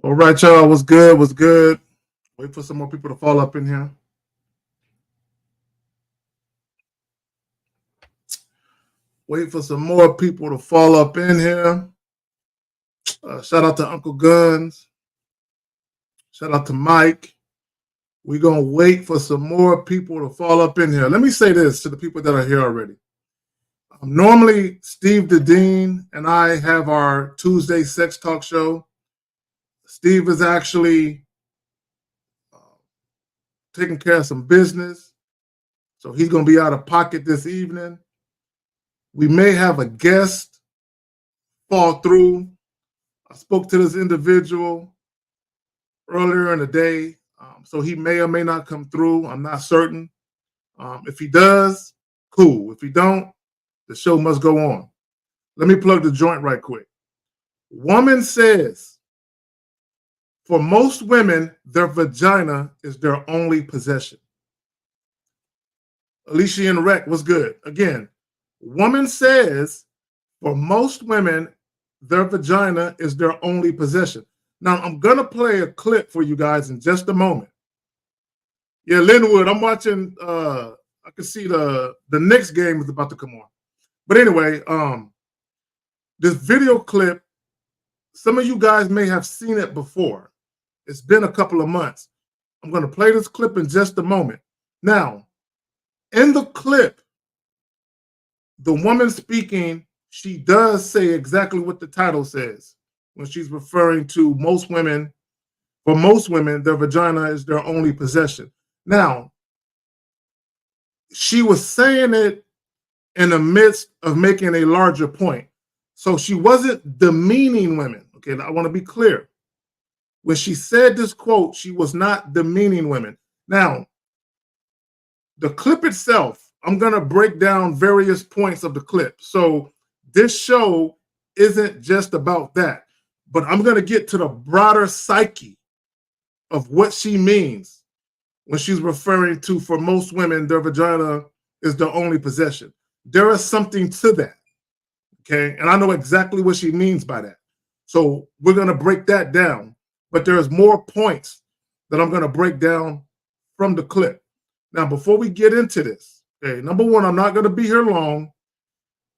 All right, y'all. What's good? What's good? Wait for some more people to fall up in here. Wait for some more people to fall up in here. Shout out to Uncle Guns. Shout out to Mike. We're going to wait for some more people to fall up in here. Let me say this to the people that are here already. Normally, Steve the Dean and I have our Tuesday sex talk show. Steve is actually taking care of some business, so he's going to be out of pocket this evening. We may have a guest fall through. I spoke to this individual earlier in the day, so he may or may not come through. I'm not certain. If he does, cool. If he don't, the show must go on. Let me plug the joint right quick. Woman says, for most women, their vagina is their only possession. Alicia and Rec, what's good? Again, woman says, for most women, their vagina is their only possession. Now, I'm going to play a clip for you guys in just a moment. Yeah, Linwood, I'm watching, I can see the Knicks game is about to come on. But anyway, this video clip, some of you guys may have seen it before. It's been a couple of months. I'm going to play this clip in just a moment. Now, in the clip, the woman speaking, she does say exactly what the title says when she's referring to most women. For most women, their vagina is their only possession. Now, she was saying it in the midst of making a larger point. So she wasn't demeaning women. Okay, I want to be clear. When she said this quote, she was not demeaning women. Now, the clip itself, I'm going to break down various points of the clip. So this show isn't just about that, but I'm going to get to the broader psyche of what she means when she's referring to, for most women, their vagina is their only possession. There is something to that, okay? And I know exactly what she means by that. So we're going to break that down, but there's more points that I'm going to break down from the clip. Now, before we get into this, okay, number one, I'm not going to be here long,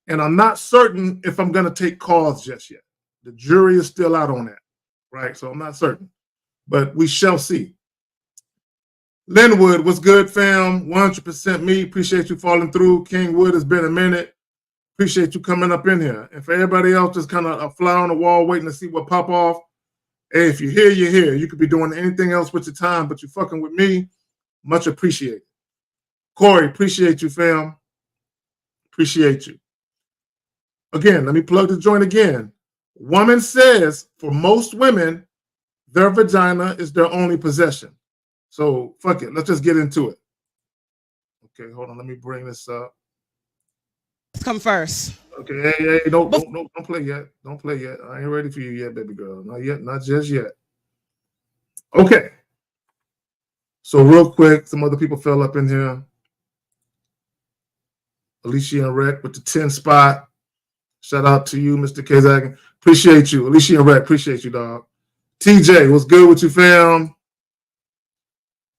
and I'm not certain if I'm going to take calls just yet. The jury is still out on that, right? So I'm not certain, but we shall see. Linwood, what's good, fam? 100% me. Appreciate you falling through. King Wood, it's been a minute. Appreciate you coming up in here. And for everybody else, just kind of a fly on the wall waiting to see what pop off. Hey, if you're here, you're here. You could be doing anything else with your time, but you're fucking with me. Much appreciated. Corey, appreciate you, fam. Appreciate you. Again, let me plug the joint again. Woman says, for most women, their vagina is their only possession. So, fuck it. Let's just get into it. Okay, hold on. Let me bring this up. Come first. Okay, hey, don't play yet. Don't play yet. I ain't ready for you yet, baby girl. Not yet. Not just yet. Okay. So, real quick, some other people fell up in here. Alicia and Rec with the 10 spot. Shout out to you, Mr. Kazak. Appreciate you. Alicia and Rec, appreciate you, dog. TJ, what's good with you, fam?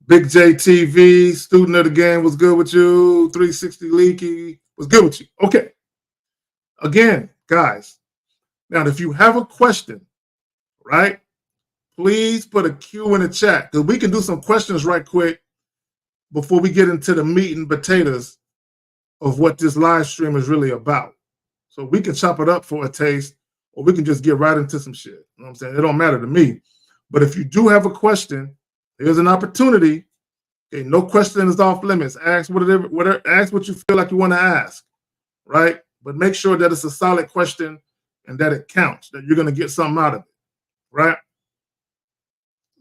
Big J TV, student of the game, what's good with you? 360 Leaky, what's good with you? Okay. Again, guys, now if you have a question, right, please put a Q in the chat, because we can do some questions right quick before we get into the meat and potatoes of what this live stream is really about. So we can chop it up for a taste, or we can just get right into some shit. You know what I'm saying? It don't matter to me. But if you do have a question, here's an opportunity. Okay, no question is off limits. Ask whatever, ask what you feel like you want to ask, right? But make sure that it's a solid question and that it counts, that you're going to get something out of it, right?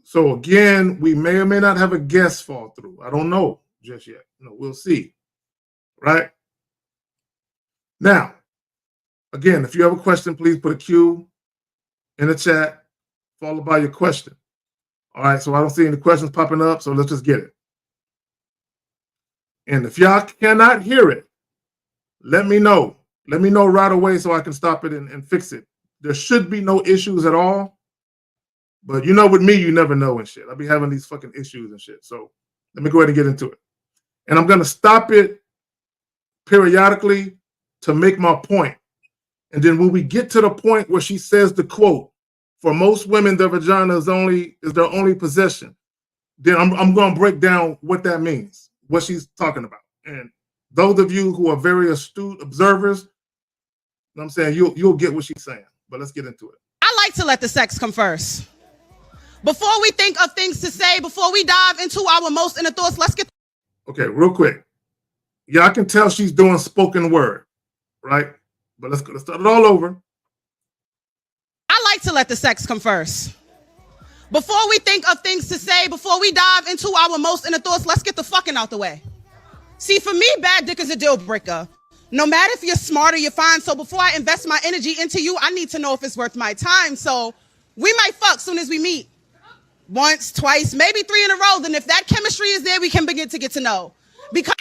So again, we may or may not have a guest fall through. I don't know just yet. We'll see, right? Now, again, if you have a question, please put a Q in the chat, followed by your question. All right, so I don't see any questions popping up, so let's just get it. And if y'all cannot hear it, let me know. Let me know right away so I can stop it and fix it. There should be no issues at all. But you know, with me, you never know and shit. I'll be having these fucking issues and shit. So let me go ahead and get into it. And I'm going to stop it periodically to make my point. And then when we get to the point where she says the quote, for most women, their vagina is their only possession, then I'm going to break down what that means, what she's talking about. And those of you who are very astute observers, you know what I'm saying, you'll get what she's saying. But let's get into it. I like to let the sex come first. Before we think of things to say, before we dive into our most inner thoughts, let's get... Okay, real quick. Yeah, I can tell she's doing spoken word, right? But let's start it all over. I like to let the sex come first. Before we think of things to say, before we dive into our most inner thoughts, let's get the fucking out the way. See, for me, bad dick is a deal breaker. No matter if you're smart or you're fine. So before I invest my energy into you, I need to know if it's worth my time. So we might fuck soon as we meet. Once, twice, maybe 3 in a row. Then if that chemistry is there, we can begin to get to know. Because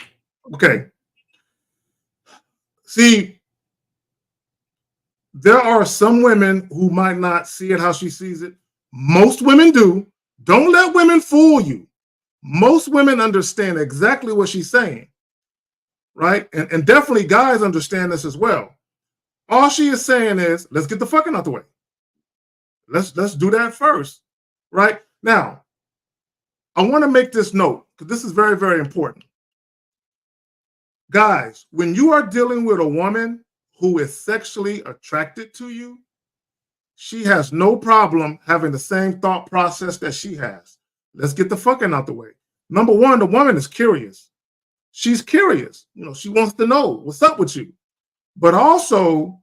okay. See, there are some women who might not see it how she sees it. Most women do. Don't let women fool you. Most women understand exactly what she's saying, right? And definitely guys understand this as well. All she is saying is, let's get the fucking out the way. Let's do that first, right? Now, I want to make this note because this is very, very important. Guys, when you are dealing with a woman who is sexually attracted to you, she has no problem having the same thought process that she has. Let's get the fucking out the way. Number one, the woman is curious. She's curious. You know, she wants to know what's up with you. But also,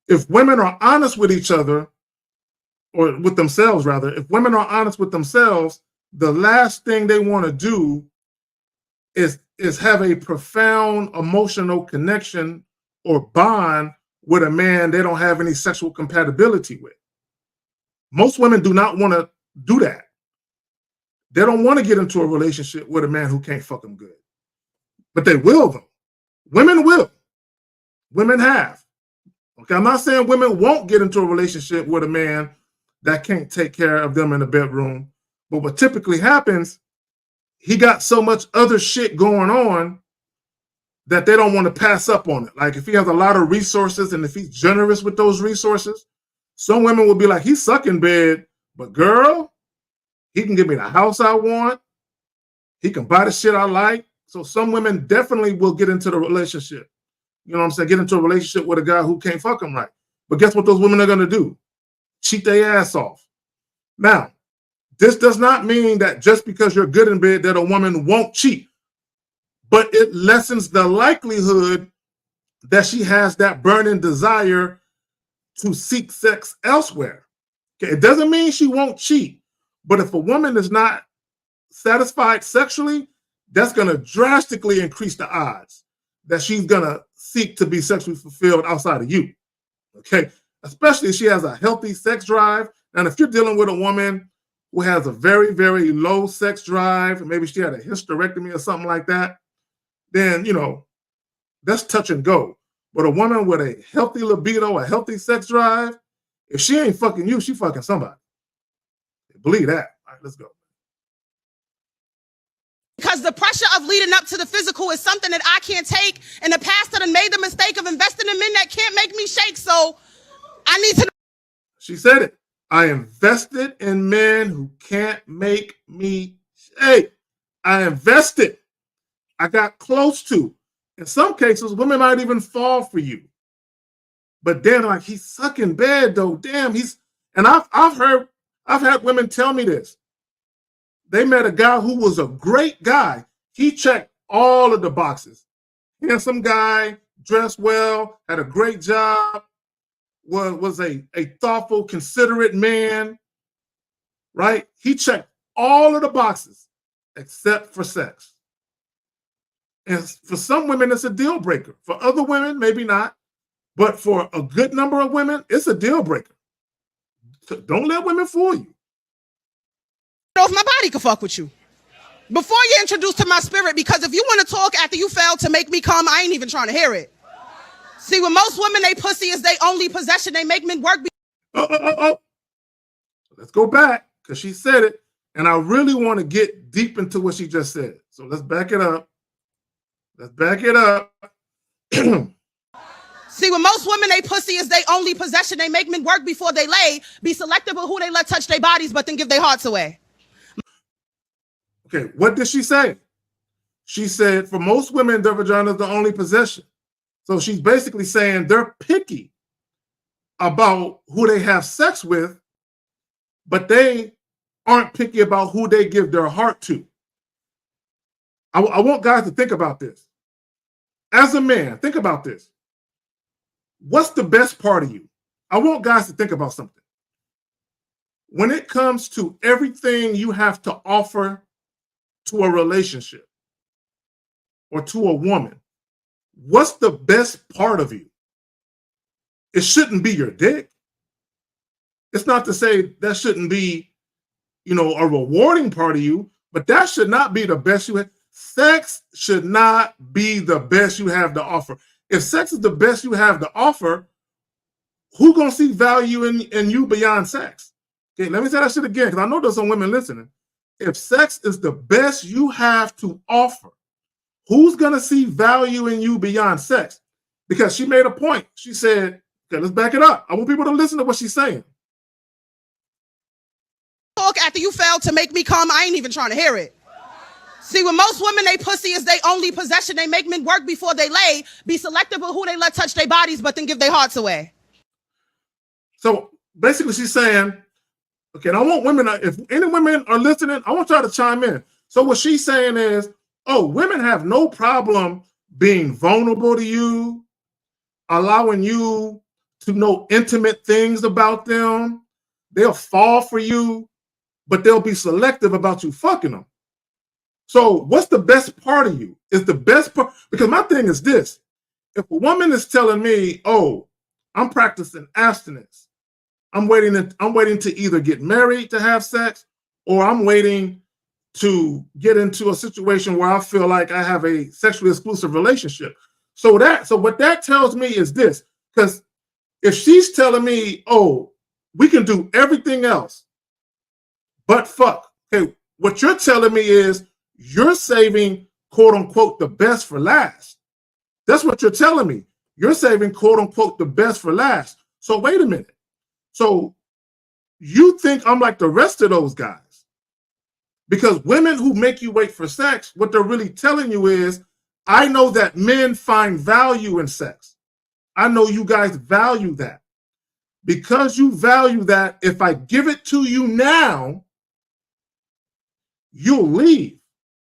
if women are honest with each other, or with themselves rather, if women are honest with themselves, the last thing they want to do is have a profound emotional connection or bond with a man they don't have any sexual compatibility with. Most women do not want to do that. They don't want to get into a relationship with a man who can't fuck them good. But they will, though. Women will. Women have. Okay, I'm not saying women won't get into a relationship with a man that can't take care of them in the bedroom. But what typically happens, he got so much other shit going on that they don't want to pass up on it. Like if he has a lot of resources and if he's generous with those resources, some women will be like, he's sucking bed, but girl, he can give me the house I want. He can buy the shit I like. So some women definitely will get into the relationship. You know what I'm saying? Get into a relationship with a guy who can't fuck them right. But guess what those women are going to do? Cheat their ass off. Now, this does not mean that just because you're good in bed that a woman won't cheat. But it lessens the likelihood that she has that burning desire to seek sex elsewhere. Okay, it doesn't mean she won't cheat. But if a woman is not satisfied sexually, that's going to drastically increase the odds that she's going to seek to be sexually fulfilled outside of you. Okay, especially if she has a healthy sex drive. And if you're dealing with a woman who has a very, very low sex drive, maybe she had a hysterectomy or something like that, then, you know, that's touch and go. But a woman with a healthy libido, a healthy sex drive, if she ain't fucking you, she fucking somebody. Believe that. All right, let's go. Because the pressure of leading up to the physical is something that I can't take. In the past, I made the mistake of investing in men that can't make me shake. So I need to. She said it. I invested in men who can't make me shake. I invested. I got close to. In some cases, women might even fall for you. But then, like, he's sucking bed though. Damn, and I've had women tell me this. They met a guy who was a great guy. He checked all of the boxes. Handsome guy, dressed well, had a great job, was a thoughtful, considerate man, right? He checked all of the boxes except for sex. And for some women, it's a deal breaker. For other women, maybe not. But for a good number of women, it's a deal breaker. So don't let women fool you. If my body can fuck with you before you're introduced to my spirit, because if you want to talk after you failed to make me come, I ain't even trying to hear it. See, with most women, they pussy is their only possession. They make men work. Let's go back because she said it, and I really want to get deep into what she just said. So let's back it up. Let's back it up. See, with most women, they pussy is their only possession. They make men work before they lay, be selective of who they let touch their bodies, but then give their hearts away. Okay, what did she say? She said, for most women, their vagina is the only possession. So she's basically saying they're picky about who they have sex with, but they aren't picky about who they give their heart to. I want guys to think about this. As a man, think about this. What's the best part of you? I want guys to think about something. When it comes to everything you have to offer to a relationship or to a woman, what's the best part of you? It shouldn't be your dick. It's not to say that shouldn't be, a rewarding part of you, but that should not be the best you have. Sex should not be the best you have to offer. If sex is the best you have to offer, who gonna see value in you beyond sex? Okay, let me say that shit again, because I know there's some women listening. If sex is the best you have to offer, who's gonna see value in you beyond sex? Because she made a point. She said, okay, let's back it up. I want people to listen to what she's saying. Talk after you failed to make me come, I ain't even trying to hear it. See, with most women, they pussy is their only possession. They make men work before they lay, be selective of who they let touch their bodies, but then give their hearts away. So basically she's saying, okay, and I want women, if any women are listening, I want y'all to chime in. So what she's saying is, women have no problem being vulnerable to you, allowing you to know intimate things about them. They'll fall for you, but they'll be selective about you fucking them. So what's the best part of you? Is the best part, because my thing is this. If a woman is telling me, I'm practicing abstinence, I'm waiting to either get married to have sex, or I'm waiting to get into a situation where I feel like I have a sexually exclusive relationship. So what that tells me is this, because if she's telling me, we can do everything else but fuck, okay, what you're telling me is you're saving, quote unquote, the best for last. That's what you're telling me. You're saving, quote unquote, the best for last. So wait a minute. So you think I'm like the rest of those guys? Because women who make you wait for sex, what they're really telling you is, I know that men find value in sex. I know you guys value that. Because you value that, if I give it to you now, you'll leave.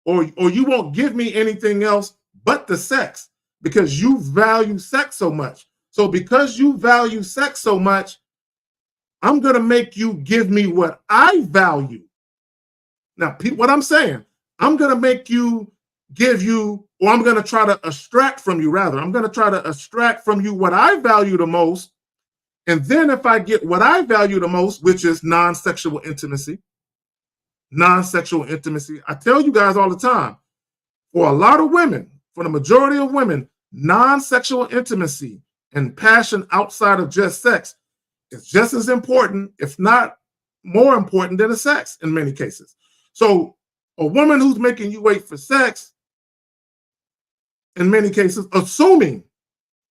Or you won't give me anything else but the sex, because you value sex so much. So because you value sex so much, I'm going to make you give me what I value. Now, what I'm saying, I'm going to make you give you, or I'm going to try to extract from you, rather. I'm going to try to extract from you what I value the most. And then if I get what I value the most, which is non-sexual intimacy, I tell you guys all the time, for a lot of women, for the majority of women, non-sexual intimacy and passion outside of just sex is just as important, if not more important, than the sex in many cases. So a woman who's making you wait for sex, in many cases, assuming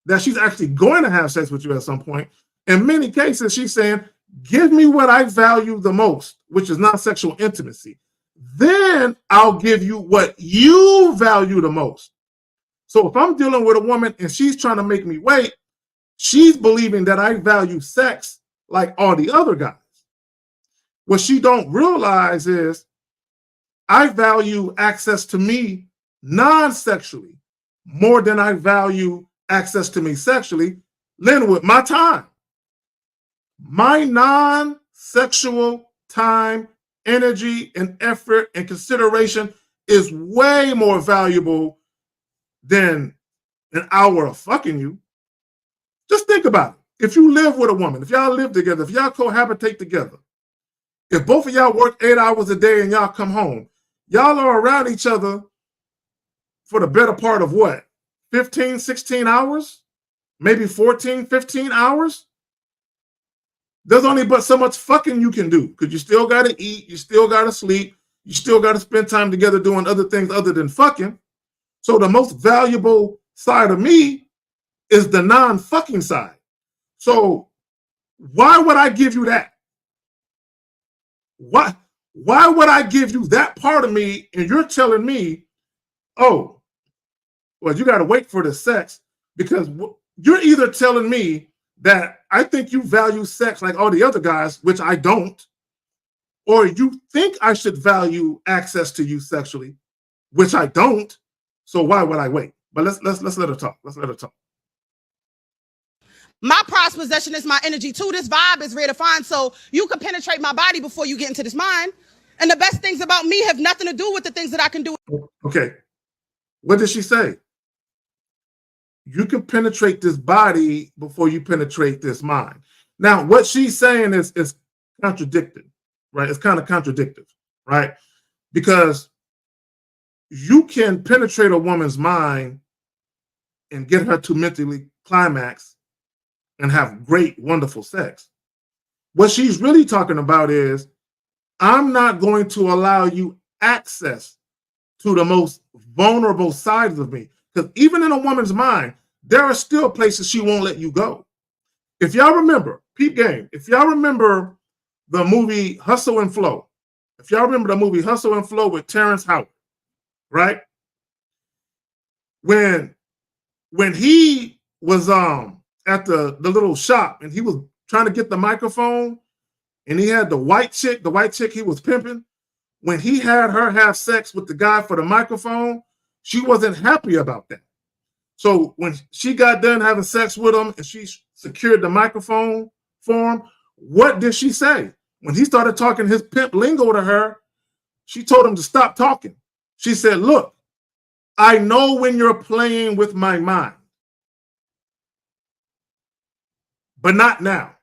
that she's actually going to have sex with you at some point, in many cases, she's saying, give me what I value the most, which is not sexual intimacy. Then I'll give you what you value the most. So if I'm dealing with a woman and she's trying to make me wait, she's believing that I value sex like all the other guys. What she don't realize is I value access to me non-sexually more than I value access to me sexually. Linwood, my time. My non-sexual time, energy, and effort and consideration is way more valuable than an hour of fucking you. Just think about it. If you live with a woman, if y'all live together, if y'all cohabitate together, if both of y'all work 8 hours a day and y'all come home, y'all are around each other for the better part of what? 15, 16 hours? Maybe 14, 15 hours? there's only but so much fucking you can do because you still got to eat, you still got to sleep, you still got to spend time together doing other things other than fucking. So the most valuable side of me is the non-fucking side. So why would I give you that? Why would I give you that part of me and you're telling me, oh, well, you got to wait for the sex because you're either telling me that I think you value sex like all the other guys, which I don't, or you think I should value access to you sexually, which I don't. So why would I wait? But let's let her talk. Let's let her talk. My prized possession is my energy too. This vibe is redefined, so you can penetrate my body before you get into this mind. And the best things about me have nothing to do with the things that I can do. Okay. What did she say? You can penetrate this body before you penetrate this mind. Now, what she's saying is contradicted, right? It's kind of contradictive, right? Because you can penetrate a woman's mind and get her to mentally climax and have great, wonderful sex. What she's really talking about is, I'm not going to allow you access to the most vulnerable sides of me. Because even in a woman's mind, there are still places she won't let you go. If y'all remember, peep game, if y'all remember the movie Hustle and Flow, if y'all remember the movie Hustle and Flow with Terrence Howard, right? When he was at the little shop and he was trying to get the microphone and he had the white chick he was pimping, when he had her have sex with the guy for the microphone, she wasn't happy about that. So when she got done having sex with him and she secured the microphone for him, what did she say? When he started talking his pimp lingo to her, she told him to stop talking. She said, look, I know when you're playing with my mind, but not now.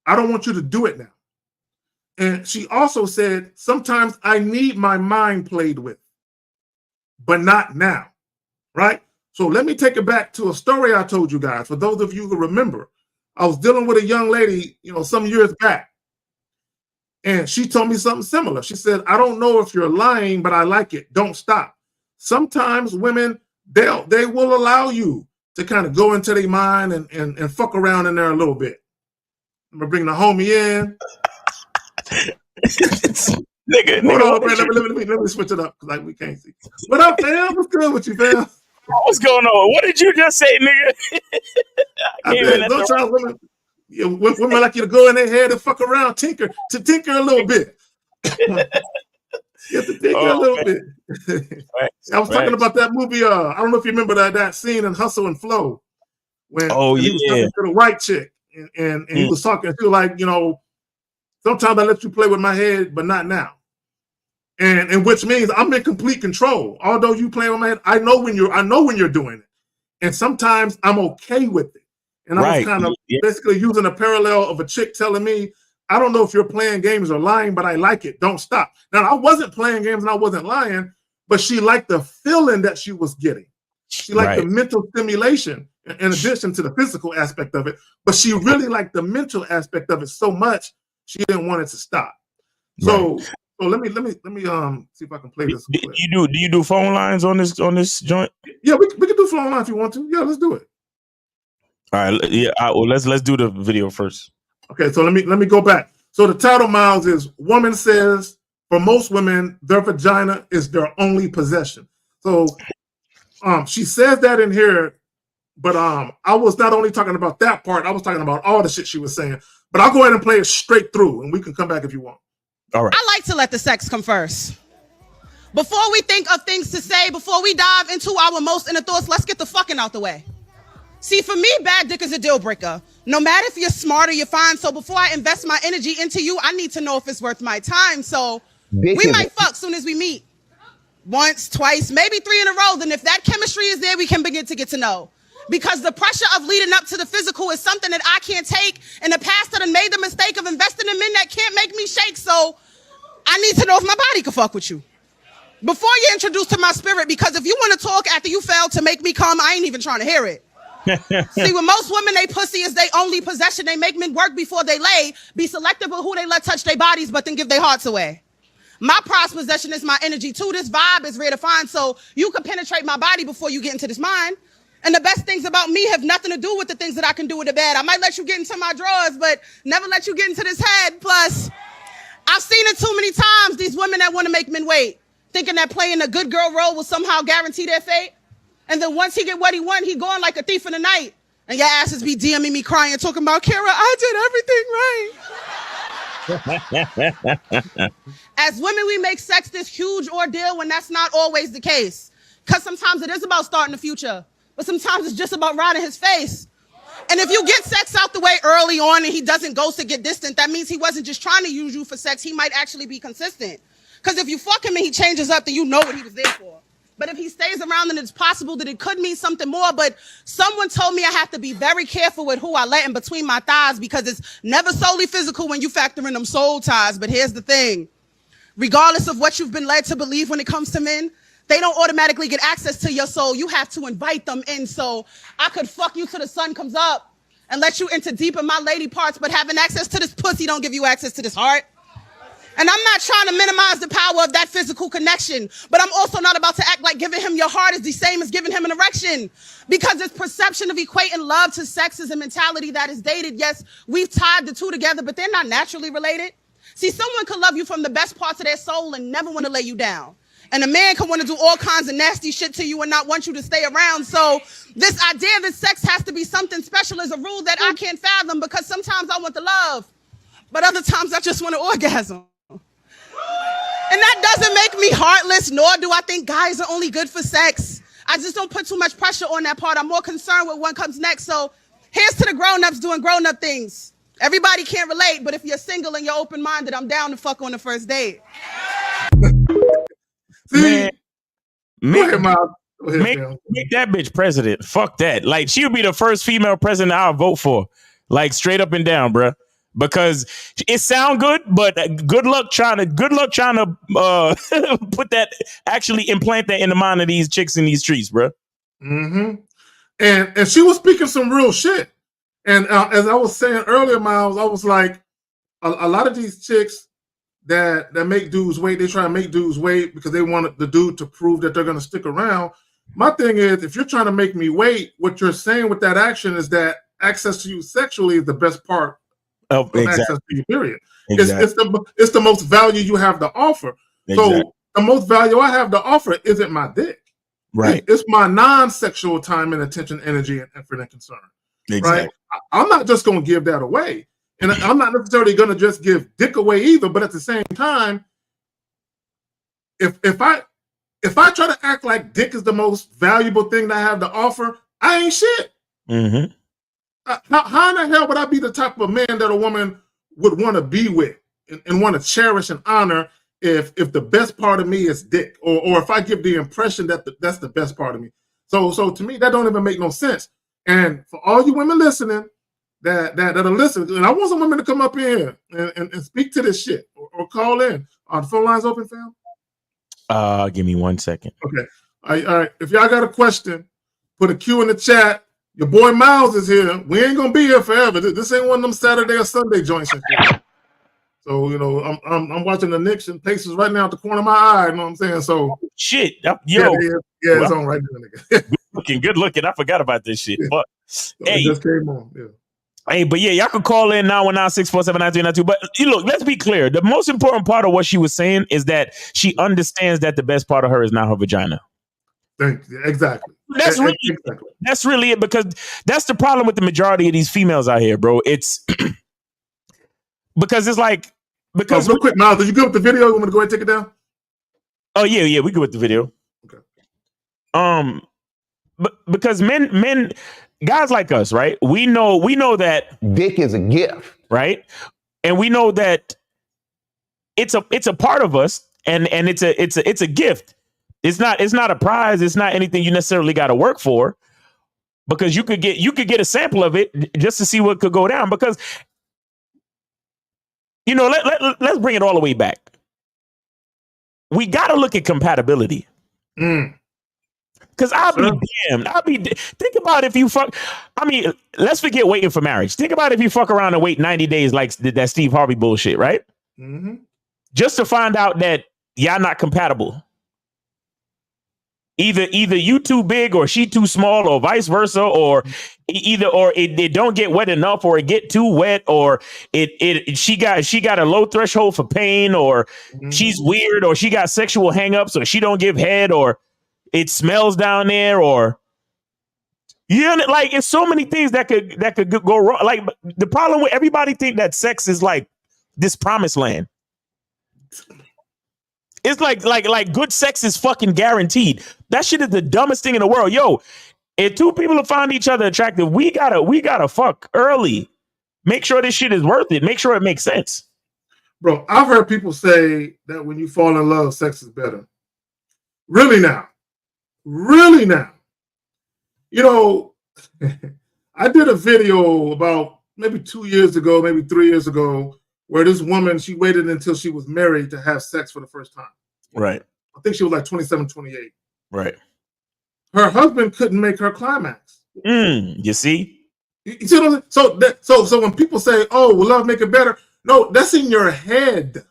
I don't want you to do it now. And she also said, sometimes I need my mind played with, but not now, right? So let me take it back to a story I told you guys. For those of you who remember, I was dealing with a young lady, some years back, and she told me something similar. She said, I don't know if you're lying, but I like it. Don't stop. Sometimes women, they will allow you to kind of go into their mind and fuck around in there a little bit. I'm gonna bring the homie in. nigga, let me switch it up because we can't see. What up, fam? What's good with you, fam? What's going on? What did you just say, nigga? Sometimes women like you to go in their head and fuck around, tinker a little bit. You have to tinker a little bit. Right. I was talking about that movie. I don't know if you remember that scene in Hustle and Flow when he was talking to the white chick and he was talking to like, sometimes I let you play with my head, but not now. And which means I'm in complete control. Although you play with my head, I know when you're doing it. And sometimes I'm okay with it. And I was kind of basically using a parallel of a chick telling me, I don't know if you're playing games or lying, but I like it. Don't stop. Now, I wasn't playing games and I wasn't lying, but she liked the feeling that she was getting. She liked the mental stimulation in addition to the physical aspect of it. But she really liked the mental aspect of it so much, she didn't want it to stop. So let me see if I can play this. Do you do phone lines on this joint? Yeah, we can do phone lines if you want to. Yeah, let's do it. All right. Yeah. Well, let's do the video first. Okay. So let me go back. So the title, Miles, is "Woman Says for Most Women, Their Vagina is Their Only Possession." So she says that in here, but I was not only talking about that part. I was talking about all the shit she was saying. But I'll go ahead and play it straight through, and we can come back if you want. All right. I like to let the sex come first. Before we think of things to say, before we dive into our most inner thoughts, let's get the fucking out the way. See, for me, bad dick is a deal breaker. No matter if you're smart or you're fine. So before I invest my energy into you, I need to know if it's worth my time. So we might fuck soon as we meet. Once, twice, maybe 3 in a row. Then if that chemistry is there, we can begin to get to know. Because the pressure of leading up to the physical is something that I can't take. In the past, I done made the mistake of investing in men that can't make me shake. So I need to know if my body can fuck with you. Before you're introduced to my spirit, because if you want to talk after you failed to make me come, I ain't even trying to hear it. See, with most women, they pussy is their only possession. They make men work before they lay, be selective of who they let touch their bodies, but then give their hearts away. My prized possession is my energy too. This vibe is rare to find, so you can penetrate my body before you get into this mind. And the best things about me have nothing to do with the things that I can do with the bed. I might let you get into my drawers, but never let you get into this head. Plus, I've seen it too many times, these women that want to make men wait, thinking that playing a good girl role will somehow guarantee their fate. And then once he get what he want, he going like a thief in the night. And your asses be DMing me crying, talking about, Kara, I did everything right. As women, we make sex this huge ordeal when that's not always the case. Because sometimes it is about starting the future, but sometimes it's just about riding his face. And if you get sex out the way early on and he doesn't ghost or get distant, that means he wasn't just trying to use you for sex. He might actually be consistent. Because if you fuck him and he changes up, then you know what he was there for. But if he stays around, then it's possible that it could mean something more. But someone told me I have to be very careful with who I let in between my thighs, because it's never solely physical when you factor in them soul ties. But here's the thing. Regardless of what you've been led to believe when it comes to men, they don't automatically get access to your soul. You have to invite them in. So I could fuck you till the sun comes up and let you into deep in my lady parts, but having access to this pussy don't give you access to this heart. And I'm not trying to minimize the power of that physical connection, but I'm also not about to act like giving him your heart is the same as giving him an erection, because this perception of equating love to sex is a mentality that is dated. Yes, we've tied the two together, but they're not naturally related. See, someone could love you from the best parts of their soul and never want to lay you down. And a man can want to do all kinds of nasty shit to you and not want you to stay around. So this idea that sex has to be something special is a rule that I can't fathom, because sometimes I want the love, but other times I just want to orgasm. And that doesn't make me heartless, nor do I think guys are only good for sex. I just don't put too much pressure on that part. I'm more concerned with what comes next. So here's to the grown-ups doing grown-up things. Everybody can't relate, but if you're single and you're open-minded, I'm down to fuck on the first date. See, Make Make that bitch president. Fuck that. Like, she would be the first female president I'll vote for. Like, straight up and down, bruh. Because it sound good, but good luck trying to put that, actually implant that in the mind of these chicks in these streets, bruh. Mm-hmm. And she was speaking some real shit. And as I was saying earlier, Miles, I was like, a lot of these chicks that make dudes wait, they try to make dudes wait because they want the dude to prove that they're going to stick around. My thing is, if you're trying to make me wait, what you're saying with that action is that access to you sexually is the best part of access to you, period. Exactly. It's the most value you have to offer. Exactly. So the most value I have to offer isn't my dick. Right. It's my non-sexual time and attention, energy, and effort and concern. Exactly. Right. I'm not just going to give that away. And I'm not necessarily going to just give dick away either. But at the same time, if I try to act like dick is the most valuable thing that I have to offer, I ain't shit. Mm-hmm. How in the hell would I be the type of man that a woman would want to be with and want to cherish and honor if the best part of me is dick, or if I give the impression that that's the best part of me? So to me, that don't even make no sense. And for all you women listening that are listening, and I want some women to come up here and speak to this shit or call in. Are the phone lines open, fam? Give me 1 second. Okay. All right. If y'all got a question, put a Q in the chat. Your boy Miles is here. We ain't gonna be here forever. This ain't one of them Saturday or Sunday joints. So I'm watching the Knicks and Pacers right now at the corner of my eye. You know what I'm saying? So shit, it's on right there, nigga. Good looking. I forgot about this shit. But it just came on. Yeah. Hey, but yeah, y'all can call in 919-647-9392. But look, let's be clear. The most important part of what she was saying is that she understands that the best part of her is not her vagina. Exactly. That's really it, because that's the problem with the majority of these females out here, bro. It's because it's like, because real quick, Miles, did you go with the video? You want me to go ahead and take it down? Oh yeah, we go with the video. Okay. But because men, guys like us, right? We know that dick is a gift, right? And we know that it's a part of us, and it's a gift. It's not a prize. It's not anything you necessarily got to work for, because you could get a sample of it just to see what could go down. Because, let's bring it all the way back. We got to look at compatibility. Because I'll be damned. Think about if you fuck. I mean, let's forget waiting for marriage. Think about if you fuck around and wait 90 days like that Steve Harvey bullshit, right? Mm-hmm. Just to find out that y'all not compatible. Either you too big or she too small or vice versa, or it don't get wet enough or it get too wet, or she got a low threshold for pain, or she's weird, or she got sexual hangups, or she don't give head, or it smells down there, or like it's so many things that could go wrong. Like the problem with everybody think that sex is like this promised land. It's like good sex is fucking guaranteed. That shit is the dumbest thing in the world. Yo, if two people have found each other attractive, we gotta fuck early. Make sure this shit is worth it. Make sure it makes sense. Bro, I've heard people say that when you fall in love, sex is better. Really now. You know, I did a video about maybe 2 years ago, maybe 3 years ago, where this woman, she waited until she was married to have sex for the first time. Right. I think she was like 27, 28. Right. Her husband couldn't make her climax. You see? You see what I'm saying? So when people say, "Oh, will love make it better?" No, that's in your head.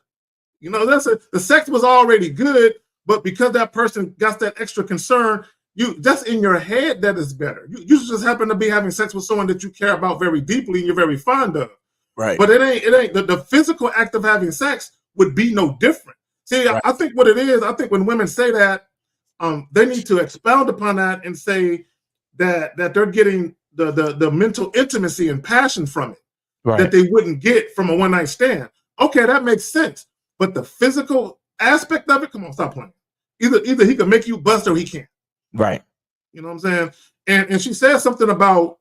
You know, the sex was already good, but because that person got that extra concern, that's in your head that is better. You just happen to be having sex with someone that you care about very deeply and you're very fond of. Right. But it ain't the physical act of having sex would be no different. See, right. I think what it is, I think when women say that, they need to expound upon that and say that they're getting the mental intimacy and passion from it, right, that they wouldn't get from a one-night stand. Okay, that makes sense. But the physical aspect of it, come on, stop playing. Either he can make you bust or he can't. Right. You know what I'm saying? And she said something about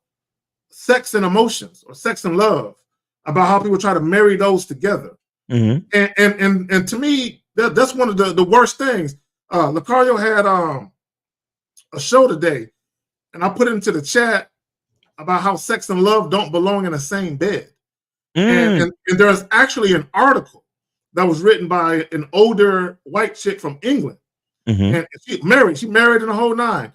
sex and emotions or sex and love, about how people try to marry those together. And to me, that's one of the worst things. Lucario had a show today, and I put it into the chat about how sex and love don't belong in the same bed. And there's actually an article that was written by an older white chick from England. And she married in the whole nine.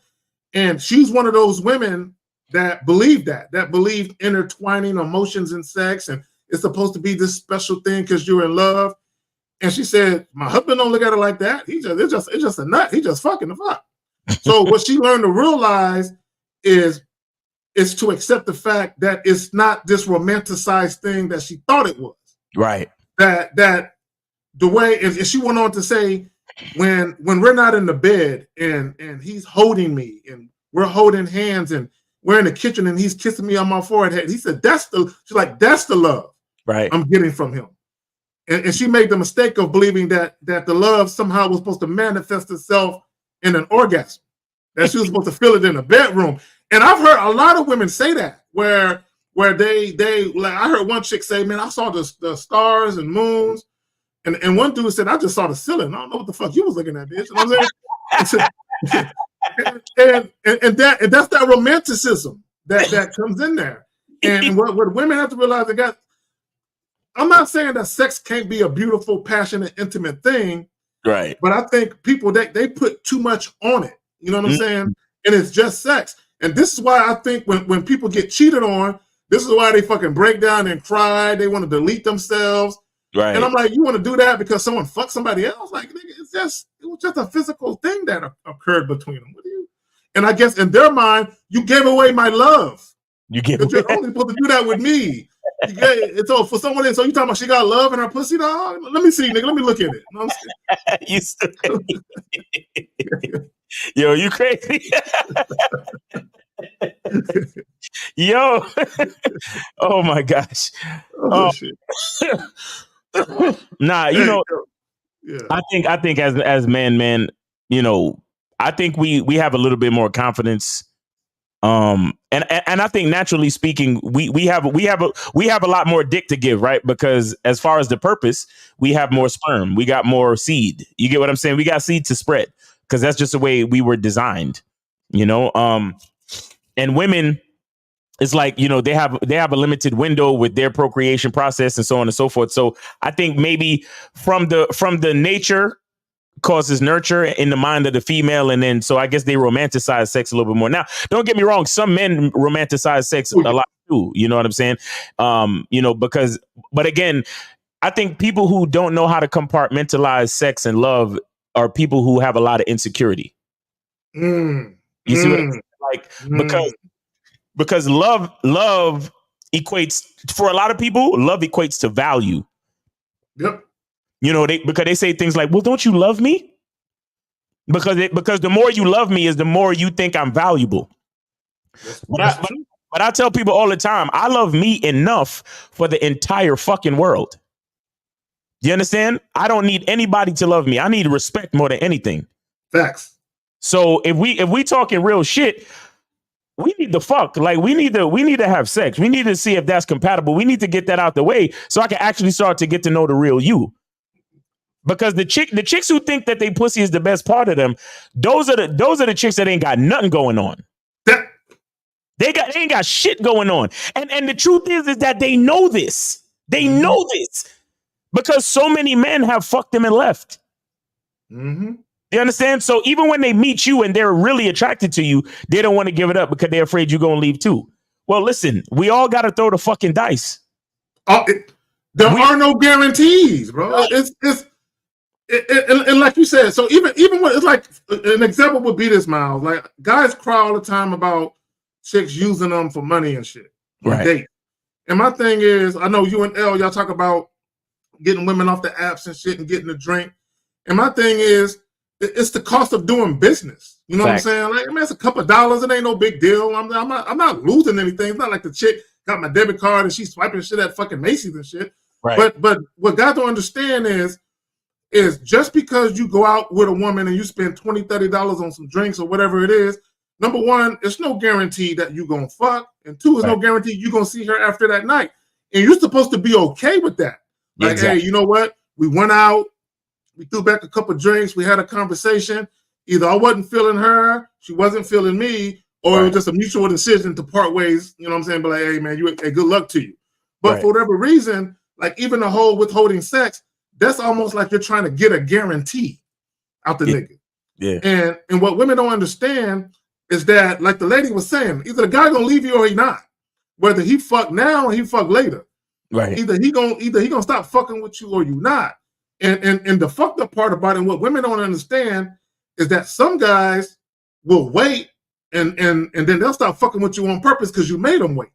And she's one of those women that believe that believe intertwining emotions and sex, and it's supposed to be this special thing because you're in love. And she said, my husband don't look at it like that. It's just a nut. He just fucking the fuck. So what she learned to realize is to accept the fact that it's not this romanticized thing that she thought it was. Right. That the way, and she went on to say, when we're not in the bed and he's holding me and we're holding hands and we're in the kitchen and he's kissing me on my forehead, he said, that's the love, right, I'm getting from him. And she made the mistake of believing that the love somehow was supposed to manifest itself in an orgasm, that she was supposed to feel it in a bedroom. And I've heard a lot of women say that, where they like, I heard one chick say, man, I saw the stars and moons. And one dude said, I just saw the ceiling. I don't know what the fuck you was looking at, bitch. You know what I'm saying? and that's that romanticism that comes in there. And what women have to realize, I'm not saying that sex can't be a beautiful, passionate, intimate thing. Right. But I think people, they put too much on it. You know what I'm saying? And it's just sex. And this is why I think when people get cheated on, this is why they fucking break down and cry. They want to delete themselves. Right. And I'm like, you want to do that because someone fucked somebody else? Like, it was just a physical thing that occurred between them. What do you? And I guess in their mind, you gave away my love. You're only supposed to do that with me. So for someone else, so you talking about she got love in her pussy, dog? Let me see, nigga. Let me look at it. You know what I'm saying? Yo, you crazy? Yo. Oh my gosh. Oh shit. Nah, you know, yeah. I think as men, you know, I think we have a little bit more confidence. And I think naturally speaking, we have a lot more dick to give, right? Because as far as the purpose, we have more sperm, we got more seed. You get what I'm saying? We got seed to spread because that's just the way we were designed, you know. And women, it's like, you know, they have a limited window with their procreation process and so on and so forth. So I think maybe from the nature causes nurture in the mind of the female, and then so I guess they romanticize sex a little bit more. Now, don't get me wrong, some men romanticize sex a lot too. You know what I'm saying? But again, I think people who don't know how to compartmentalize sex and love are people who have a lot of insecurity. You see what I'm saying? Like, because love equates, for a lot of people, love equates to value. Yep. Because they say things like, well, don't you love me? Because the more you love me is the more you think I'm valuable. But I tell people all the time, I love me enough for the entire fucking world. You understand? I don't need anybody to love me. I need respect more than anything. Facts. So if we talking real shit, we need to fuck. Like we need to have sex. We need to see if that's compatible. We need to get that out the way so I can actually start to get to know the real you. Because the chicks who think that they pussy is the best part of them, those are the chicks that ain't got nothing going on. They ain't got shit going on. And the truth is that they know this. They know this. Because so many men have fucked them and left. You understand? So even when they meet you and they're really attracted to you, they don't want to give it up because they're afraid you're going to leave too. Well, listen, we all got to throw the fucking dice. There are no guarantees, bro. Right. And like you said, so even when it's like an example would be this, Miles. Like guys cry all the time about chicks using them for money and shit. Right. Date. And my thing is, I know you and L, y'all talk about getting women off the apps and shit and getting a drink. And my thing is, it's the cost of doing business. You know what I'm saying? Like, man, it's a couple of dollars. It ain't no big deal. I'm not losing anything. It's not like the chick got my debit card and she's swiping shit at fucking Macy's and shit. Right. But what guys don't understand is just because you go out with a woman and you spend $20, $30 on some drinks or whatever it is, number one, it's no guarantee that you're going to fuck. And two, it's no guarantee you're going to see her after that night. And you're supposed to be okay with that. Like, hey, you know what? We went out. We threw back a couple of drinks. We had a conversation. Either I wasn't feeling her, she wasn't feeling me, or it was just a mutual decision to part ways. You know what I'm saying? But like, hey, man, hey, good luck to you. But for whatever reason, like even the whole withholding sex, that's almost like you're trying to get a guarantee out the nigga. Yeah. And what women don't understand is that, like the lady was saying, either the guy gonna leave you or he not. Whether he fuck now or he fuck later. Right. Either he gonna stop fucking with you or you not. And the fucked up part about it, and what women don't understand is that some guys will wait and then they'll stop fucking with you on purpose because you made them wait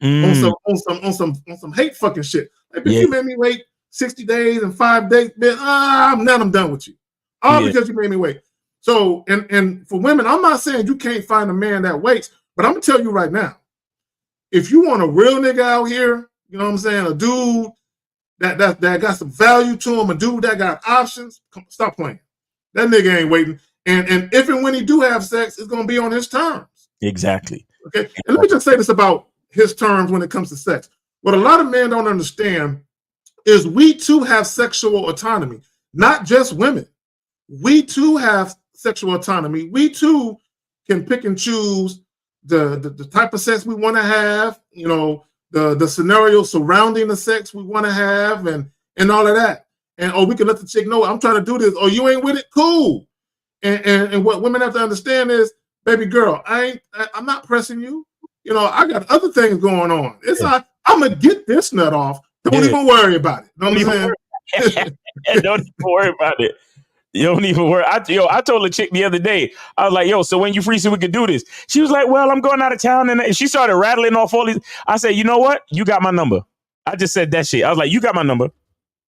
on some hate fucking shit. Like, bitch, you made me wait 60 days and 5 days. Man, I'm done with you. All because you made me wait. So and for women, I'm not saying you can't find a man that waits, but I'm gonna tell you right now, if you want a real nigga out here, you know what I'm saying, a dude that got some value to him, a dude that got options, stop playing. That nigga ain't waiting. And if and when he do have sex, it's gonna be on his terms. Exactly. Okay. And let me just say this about his terms when it comes to sex. What a lot of men don't understand is we too have sexual autonomy, not just women. We too have sexual autonomy. We too can pick and choose the type of sex we want to have, you know, the scenario surrounding the sex we want to have and all of that. And we can let the chick know, I'm trying to do this. Oh, you ain't with it? Cool. And what women have to understand is, baby girl, I'm not pressing you. You know, I got other things going on. It's I'm gonna get this nut off. Don't even worry about it. Don't even worry about it. You don't even worry. I told a chick the other day, I was like, yo, so when you free so we could do this? She was like, well, I'm going out of town. And she started rattling off all these. I said, you know what? You got my number. I just said that shit. I was like, you got my number.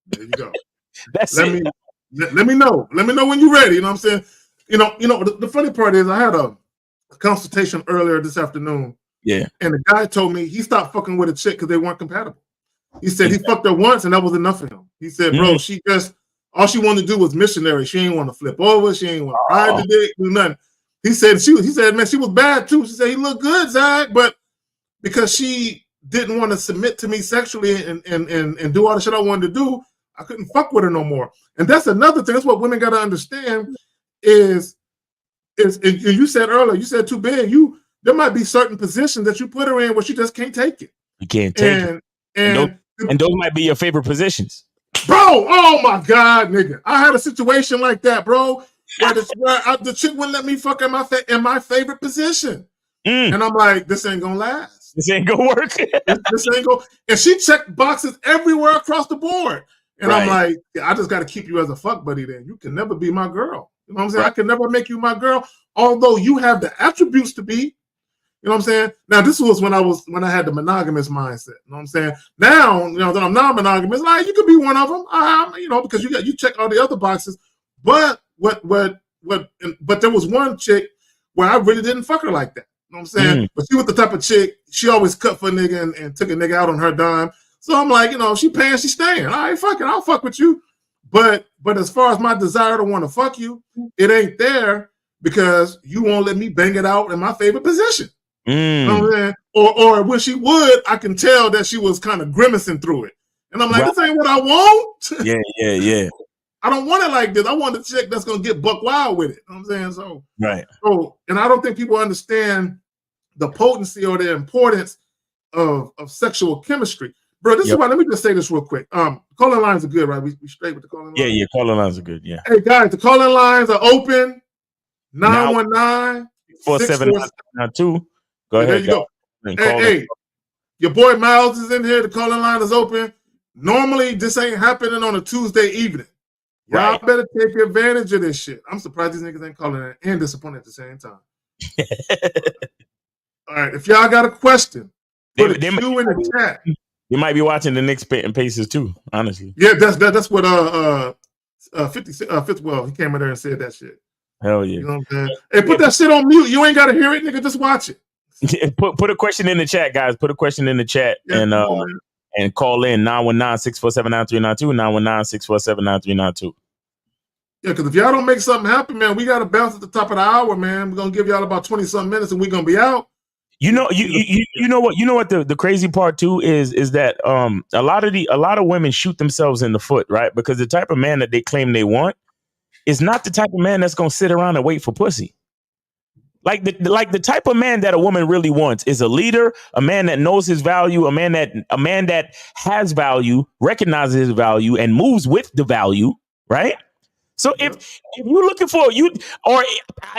There you go. Let me know. Let me know when you're ready. You know what I'm saying? You know, the funny part is I had a consultation earlier this afternoon. Yeah. And the guy told me he stopped fucking with a chick because they weren't compatible. He said he fucked her once and that was enough for him. He said, bro, all she wanted to do was missionary. She ain't want to flip over. She ain't want to ride the dick, do nothing. He said, man, she was bad too. She said, he looked good, Zach, but because she didn't want to submit to me sexually and do all the shit I wanted to do, I couldn't fuck with her no more. And that's another thing. That's what women got to understand is you said earlier, you said too big. There might be certain positions that you put her in where she just can't take it. You can't take it. And those might be your favorite positions. Bro, oh my God, nigga. I had a situation like that, bro, where the chick wouldn't let me fuck in my favorite position. And I'm like, this ain't gonna last. This ain't gonna work. this ain't go. And she checked boxes everywhere across the board. And I'm like, yeah, I just got to keep you as a fuck buddy then. You can never be my girl. You know what I'm saying? I can never make you my girl, although you have the attributes to be. You know what I'm saying? Now, this was when I had the monogamous mindset. You know what I'm saying? Now, you know, that I'm non-monogamous, like, you could be one of them, you know, because you check all the other boxes. But but there was one chick where I really didn't fuck her like that. You know what I'm saying? But she was the type of chick, she always cut for a nigga and took a nigga out on her dime. So I'm like, you know, she paying, she staying. All right, fuck it, I'll fuck with you. But as far as my desire to want to fuck you, it ain't there because you won't let me bang it out in my favorite position. You know what I'm saying? Or when she would, I can tell that she was kind of grimacing through it. And I'm like, this ain't what I want. Yeah. I don't want it like this. I want a chick that's gonna get buck wild with it. You know what I'm saying? So and I don't think people understand the potency or the importance of sexual chemistry. Bro, this is why, let me just say this real quick. Calling lines are good, right? We straight with the calling lines? Yeah, calling lines are good, yeah. Hey, guys, the calling lines are open. 919-479-2. Go ahead. There you go. Hey, your boy Miles is in here. The calling line is open. Normally, this ain't happening on a Tuesday evening. Y'all better take advantage of this shit. I'm surprised these niggas ain't calling in and disappointed at the same time. All right, if y'all got a question, put a Q in the chat. You might be watching the Knicks and Pacers too, honestly. Yeah, that's what 50 well, he came in there and said that shit. Hell yeah. You know what I'm saying? Hey, put that shit on mute. You ain't gotta hear it, nigga. Just watch it. Put a question in the chat, guys. Put a question in the chat and call in 919-647-9392, 919-647-9392. Yeah, because if y'all don't make something happen, man, we gotta bounce at the top of the hour, man. We're gonna give y'all about 20-something minutes and we're gonna be out. You know what the crazy part too is that a lot of women shoot themselves in the foot, right? Because the type of man that they claim they want is not the type of man that's gonna sit around and wait for pussy. Like the type of man that a woman really wants is a leader, a man that knows his value, a man that has value, recognizes his value, and moves with the value, right? So if you're looking for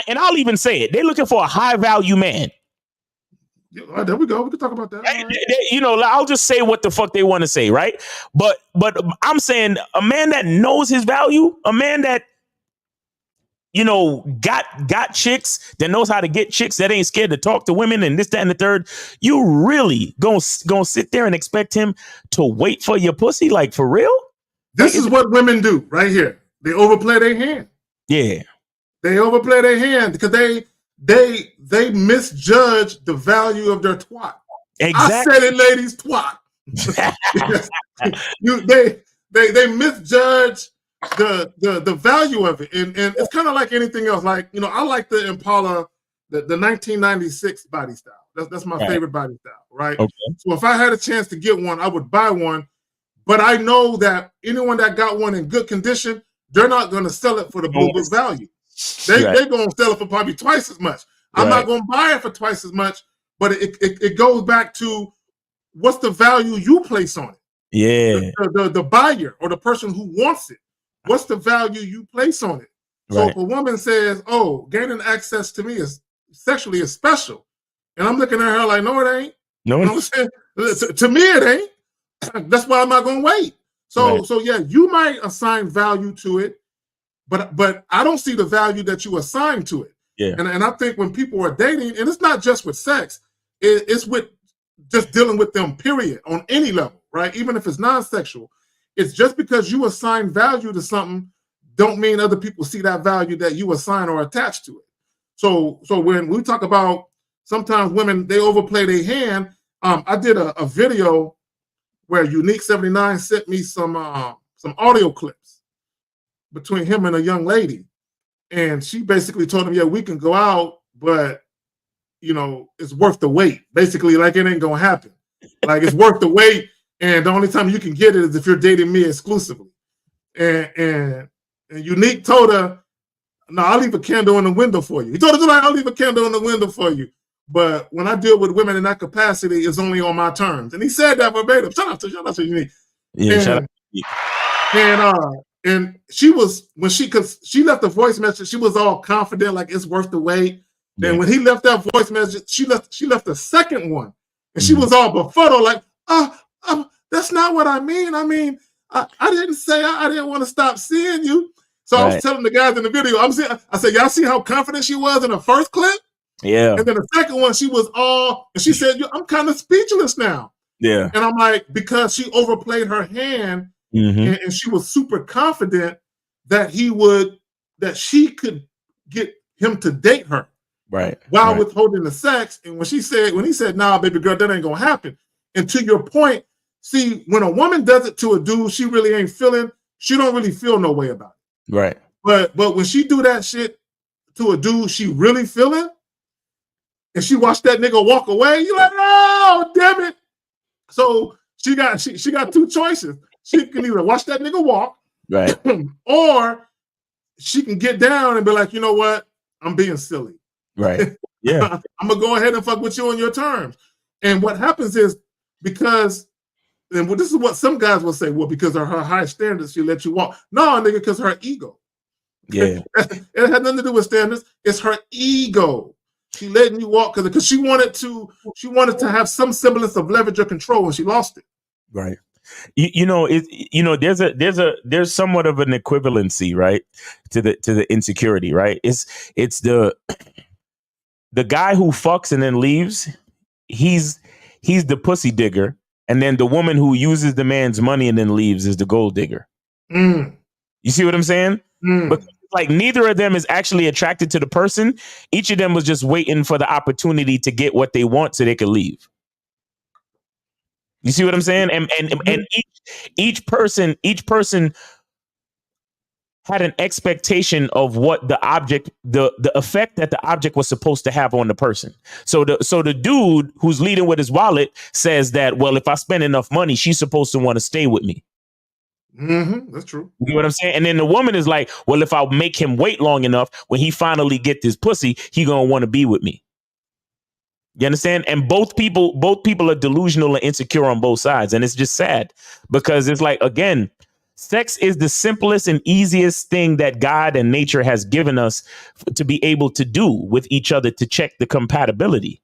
and I'll even say it, they're looking for a high value man. All right, there we go. We can talk about that. Right. You know, I'll just say what the fuck they want to say, right? But I'm saying a man that knows his value, a man that, you know, got chicks, that knows how to get chicks, that ain't scared to talk to women and this, that, and the third. You really gonna sit there and expect him to wait for your pussy? Like, for real? This is what women do right here. They overplay their hand. Yeah. They overplay their hand because they misjudge the value of their twat. Exactly. I said it, ladies, twat. They misjudge the value of it, and it's kind of like anything else. Like, you know, I like the Impala, the 1996 body style. That's my favorite body style, right? Okay. So if I had a chance to get one, I would buy one. But I know that anyone that got one in good condition, they're not going to sell it for the blue book value. They're going to sell it for probably twice as much. I'm not going to buy it for twice as much, but it goes back to what's the value you place on it. Yeah. The buyer or the person who wants it, what's the value you place on it? So if a woman says, oh, gaining access to me is sexually is special, and I'm looking at her like, no, it ain't. No, you know what I'm saying? To me, it ain't. That's why I'm not going to wait. So yeah, you might assign value to it, but I don't see the value that you assign to it. Yeah. And I think when people are dating, and it's not just with sex, it's with just dealing with them, period, on any level, right? Even if it's non-sexual, it's just because you assign value to something don't mean other people see that value that you assign or attach to it. So when we talk about sometimes women, they overplay their hand. I did a video where Unique 79 sent me some audio clips between him and a young lady. And she basically told him, yeah, we can go out, but, you know, it's worth the wait. Basically, like, it ain't going to happen. Like, it's worth the wait, and the only time you can get it is if you're dating me exclusively. And Unique told her, no, I'll leave a candle in the window for you. He told her, I'll leave a candle in the window for you. But when I deal with women in that capacity, it's only on my terms. And he said that verbatim. Shout out to Unique. Yeah, shout out. And she was cause she left the voice message, she was all confident, like it's worth the wait. Then when he left that voice message, she left the second one, and she was all befuddled, like, that's not what I mean. I mean, I didn't say I didn't want to stop seeing you. So I was telling the guys in the video, I said, y'all see how confident she was in the first clip? Yeah. And then the second one, she was all, and she said, I'm kind of speechless now. Yeah. And I'm like, because she overplayed her hand, and she was super confident that she could get him to date her. Right. While withholding the sex. And when he said, nah, baby girl, that ain't gonna happen. And to your point, see, when a woman does it to a dude she really ain't feeling, she don't really feel no way about it. Right. But when she do that shit to a dude she really feeling, and she watched that nigga walk away, you're like, oh, damn it. So she got two choices. She can either watch that nigga walk, right, or she can get down and be like, you know what? I'm being silly. Right. Yeah. I'm gonna go ahead and fuck with you on your terms. And what happens is, because, and this is what some guys will say, well, because of her high standards, she let you walk. No, nigga, because her ego. Yeah. It had nothing to do with standards. It's her ego. She letting you walk because she wanted to have some semblance of leverage or control, and she lost it. Right. There's somewhat of an equivalency, right, to the insecurity, right? It's the guy who fucks and then leaves. He's the pussy digger, and then the woman who uses the man's money and then leaves is the gold digger. You see what I'm saying? But like, neither of them is actually attracted to the person. Each of them was just waiting for the opportunity to get what they want so they could leave. You see what I'm saying? And each person had an expectation of what the object, the effect that the object was supposed to have on the person. So the dude who's leading with his wallet says that, well, if I spend enough money, she's supposed to want to stay with me. That's true. You know what I'm saying? And then the woman is like, well, if I make him wait long enough, when he finally get this pussy, he gonna want to be with me. You understand? And both people are delusional and insecure on both sides. And it's just sad because it's like, again, sex is the simplest and easiest thing that God and nature has given us to be able to do with each other to check the compatibility.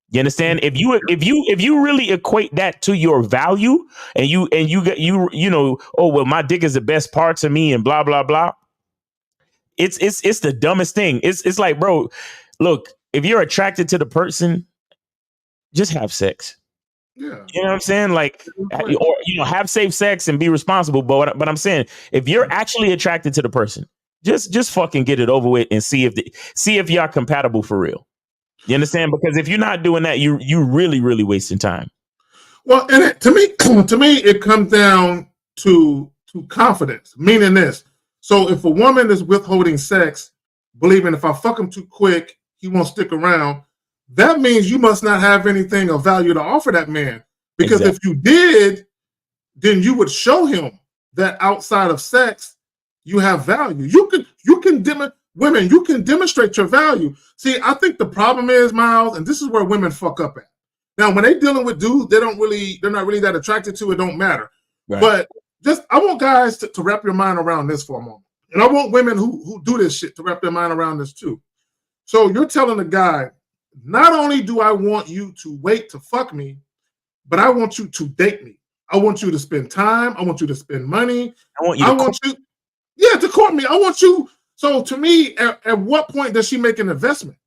You understand? If you really equate that to your value and you know, oh, well, my dick is the best parts of me and blah, blah, blah. It's the dumbest thing. It's like, bro, look, if you're attracted to the person, just have sex. Yeah. You know what I'm saying? Like, or, have safe sex and be responsible. But I'm saying, if you're actually attracted to the person, just fucking get it over with and see if y'all compatible for real. You understand? Because if you're not doing that, you really, really wasting time. Well, and to me, it comes down to confidence, meaning this. So if a woman is withholding sex, believing if I fuck him too quick, he won't stick around, that means you must not have anything of value to offer that man. Because if you did, then you would show him that outside of sex, you have value. You can demonstrate your value. See, I think the problem is, Miles, and this is where women fuck up at. Now, when they dealing with dudes, they're not really that attracted to it. Don't matter. Right. But I want guys to wrap your mind around this for a moment, and I want women who do this shit to wrap their mind around this too. So you're telling a guy, not only do I want you to wait to fuck me, but I want you to date me. I want you to spend time. I want you to spend money. I want you to court me. I want you. So to me, at what point does she make an investment?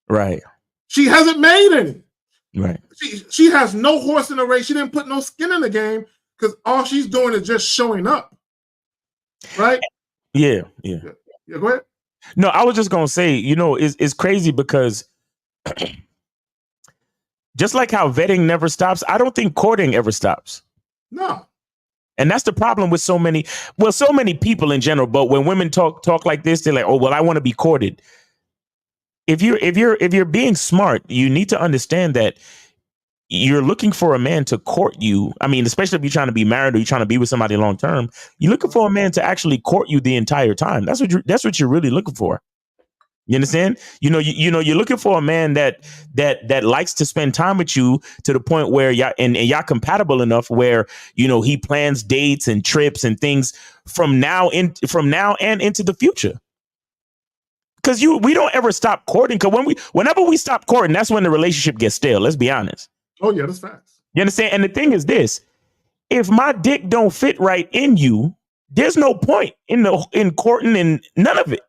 Right. She hasn't made any. Right. She has no horse in the race. She didn't put no skin in the game because all she's doing is just showing up. Right? Yeah. Go ahead. No, I was just gonna say, it's crazy because just like how vetting never stops, I don't think courting ever stops. No. And that's the problem with so many people in general. But when women talk like this, they're like, oh, well, I want to be courted. If you're being smart, you need to understand that you're looking for a man to court you. I mean, especially if you're trying to be married or you're trying to be with somebody long term, you're looking for a man to actually court you the entire time. That's what you're really looking for. You understand? You're looking for a man that likes to spend time with you to the point where y'all and y'all compatible enough where he plans dates and trips and things from now and into the future. Because we don't ever stop courting. Because whenever we stop courting, that's when the relationship gets stale. Let's be honest. Oh yeah, that's facts. You understand? And the thing is this: if my dick don't fit right in you, there's no point in courting and none of it.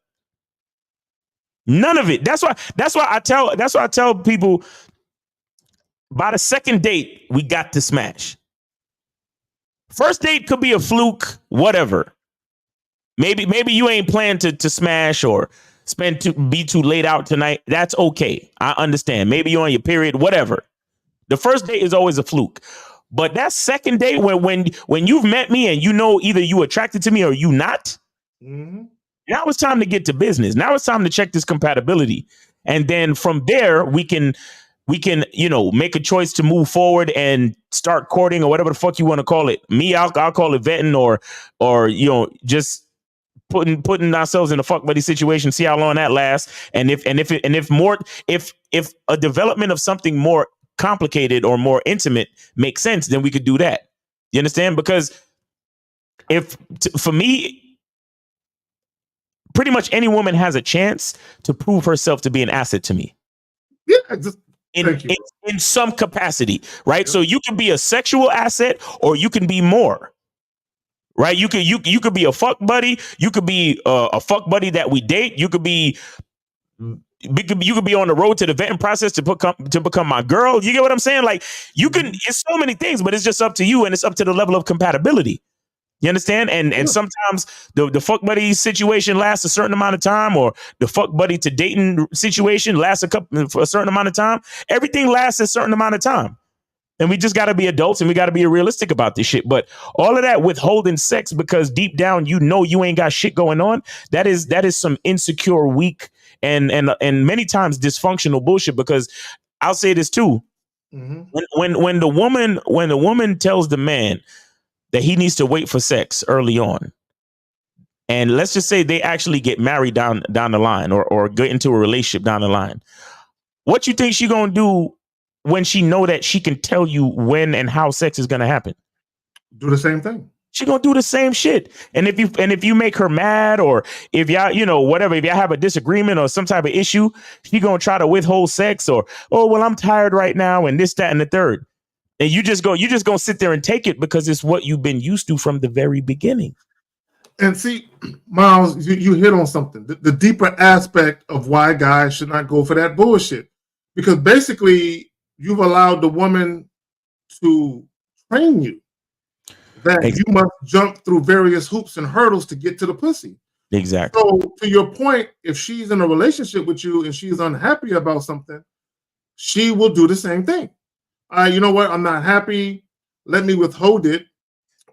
None of it. That's why I tell people by the second date, we got to smash. First date could be a fluke, whatever. Maybe you ain't planned to smash or be too late out tonight. That's okay. I understand. Maybe you're on your period, whatever. The first date is always a fluke. But that second date when you've met me and either you attracted to me or you not, now it's time to get to business. Now it's time to check this compatibility. And then from there, we can make a choice to move forward and start courting or whatever the fuck you want to call it. Me, I'll call it vetting or just putting ourselves in a fuck buddy situation, see how long that lasts. And if a development of something more complicated or more intimate makes sense, then we could do that. You understand? Because for me, pretty much any woman has a chance to prove herself to be an asset to me. Yeah, in some capacity, right? Yeah. So you can be a sexual asset or you can be more. Right? You could be a fuck buddy, you could be a fuck buddy that we date, you could be on the road to the vetting process to become my girl. You get what I'm saying? Like it's so many things, but it's just up to you and it's up to the level of compatibility. You understand? And sometimes the fuck buddy situation lasts a certain amount of time, or the fuck buddy to dating situation lasts for a certain amount of time. Everything lasts a certain amount of time. And we just got to be adults and we got to be realistic about this shit. But all of that withholding sex because deep down, you ain't got shit going on. That is some insecure, weak and many times dysfunctional bullshit. Because I'll say this too. When the woman tells the man that he needs to wait for sex early on, and let's just say they actually get married down the line or get into a relationship down the line, what you think she gonna do when she know that she can tell you when and how sex is gonna happen? Do the same thing. She gonna do the same shit. And if you make her mad, or if y'all, whatever, if y'all have a disagreement or some type of issue, she gonna try to withhold sex, or, oh, well, I'm tired right now, and this, that, and the third. And you just gonna sit there and take it because it's what you've been used to from the very beginning. And see, Miles, you hit on something. The deeper aspect of why guys should not go for that bullshit. Because basically, you've allowed the woman to train you that you must jump through various hoops and hurdles to get to the pussy. Exactly. So to your point, if she's in a relationship with you and she's unhappy about something, she will do the same thing. You know what? I'm not happy. Let me withhold it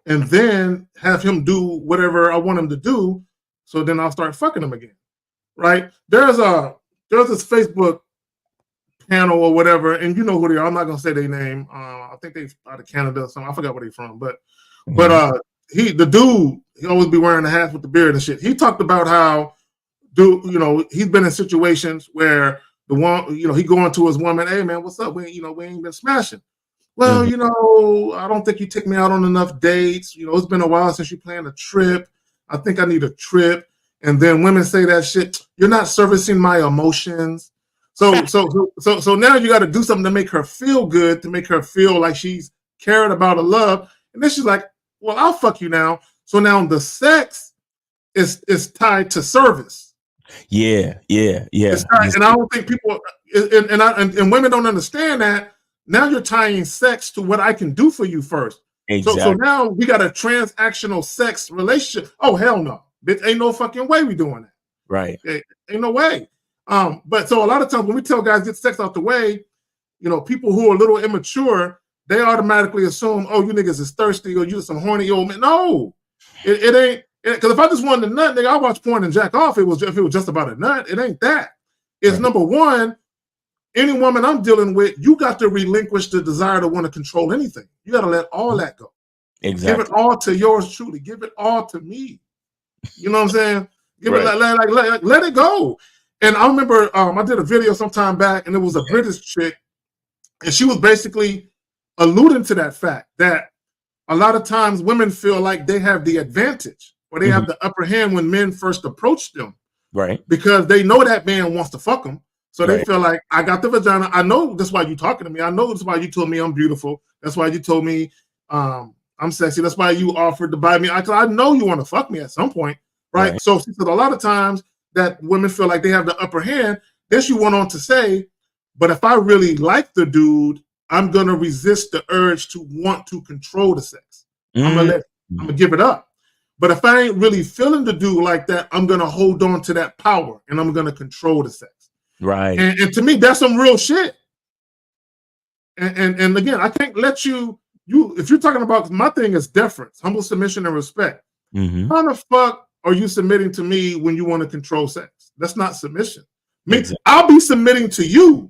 and then have him do whatever I want him to do. So then I'll start fucking him again. Right? There's this Facebook panel or whatever, and you know who they are. I'm not gonna say their name. I think they out of Canada or something. I forgot where they're from, but the dude, he always be wearing the hat with the beard and shit. He talked about how he's been in situations where the one, he going to his woman, hey man, what's up? We ain't been smashing. Well, I don't think you take me out on enough dates. It's been a while since you planned a trip. I think I need a trip. And then women say that shit. You're not servicing my emotions. So now you got to do something to make her feel good, to make her feel like she's cared about her love. And then she's like, well, I'll fuck you now. So now the sex is tied to service. Yeah. It's tied, and I don't think people and women don't understand that. Now you're tying sex to what I can do for you first. Exactly. So now we got a transactional sex relationship. Oh hell no, bitch! Ain't no fucking way we doing that. Right? Ain't no way. But so a lot of times when we tell guys get sex out the way, people who are a little immature, they automatically assume, oh, you niggas is thirsty or you some horny old man. No, it ain't. Because if I just wanted a nut, nigga, I watch porn and jack off. If it was just about a nut, it ain't that. It's right. Number one, any woman I'm dealing with, you got to relinquish the desire to want to control anything. You got to let all that go. Exactly. Give it all to yours truly. Give it all to me. You know what I'm saying? Let it go. And I remember I did a video sometime back, and it was a British chick, and she was basically alluding to that fact that a lot of times women feel like they have the advantage or they have the upper hand when men first approach them. Right. Because they know that man wants to fuck them. So they feel like, I got the vagina. I know that's why you talking to me. I know that's why you told me I'm beautiful. That's why you told me I'm sexy. That's why you offered to buy me. I know you want to fuck me at some point. Right. So she said a lot of times that women feel like they have the upper hand. Then she went on to say, but if I really like the dude, I'm going to resist the urge to want to control the sex. I'm going to give it up. But if I ain't really feeling the dude like that, I'm going to hold on to that power and I'm going to control the sex. Right. And to me, that's some real shit. And again, I can't let you if you're talking about, my thing is deference, humble submission and respect. How the fuck are you submitting to me when you want to control sex? That's not submission. I'll be submitting to you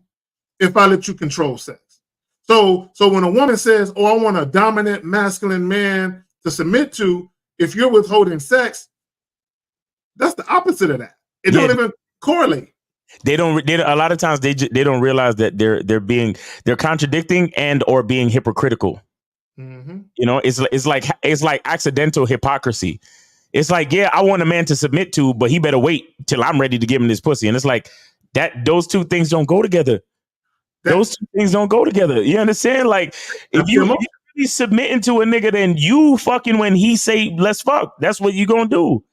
if I let you control sex. So when a woman says, oh, I want a dominant masculine man to submit to, if you're withholding sex, that's the opposite of that. It don't even correlate. They don't. A lot of times they don't realize that they're contradicting and or being hypocritical. You know, it's like accidental hypocrisy. It's like, yeah, I want a man to submit to, but he better wait till I'm ready to give him this pussy. And it's like that. Those two things don't go together. Those two things don't go together. You understand? Like if you really submitting to a nigga, then you fucking when he say let's fuck. That's what you gonna do.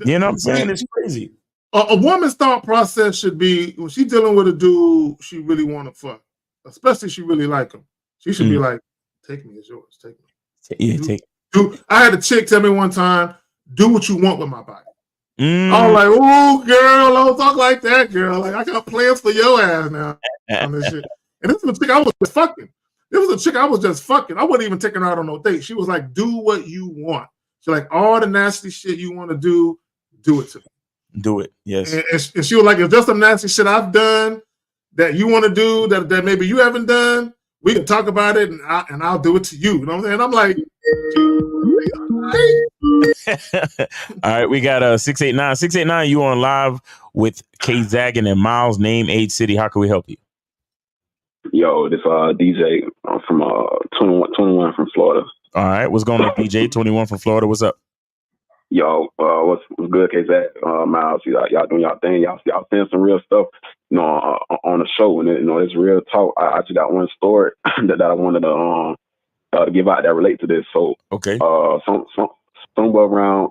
You know what I'm saying? It's crazy. A woman's thought process should be when she's dealing with a dude she really want to fuck, especially if she really like him. She should be like, "Take me as yours. Take me." Yeah, I had a chick tell me one time, "Do what you want with my body." I was like, "Oh, girl, don't talk like that, girl. Like I got plans for your ass now on this shit." And this was a chick I was just fucking. It was a chick I was just fucking. I wasn't even taking her out on no date. She was like, "Do what you want." She's like, "All the nasty shit you want to do it to me." Do it, yes. And she was like, if there's some nasty shit I've done that you want to do that maybe you haven't done, we can talk about it and I'll do it to you. You know what I'm saying? I'm like, all right, we got 689. 689, you on live with K Zaggin and Miles, name, age, city. How can we help you? Yo, this DJ from 21 from Florida. All right, what's going on, DJ? 21 from Florida. What's up? Yo, what's good, K-Zach? Miles, y'all doing y'all thing. Y'all saying some real stuff, on the show, and it's real talk. I actually got one story that I wanted to give out that relate to this. So, okay, somewhere around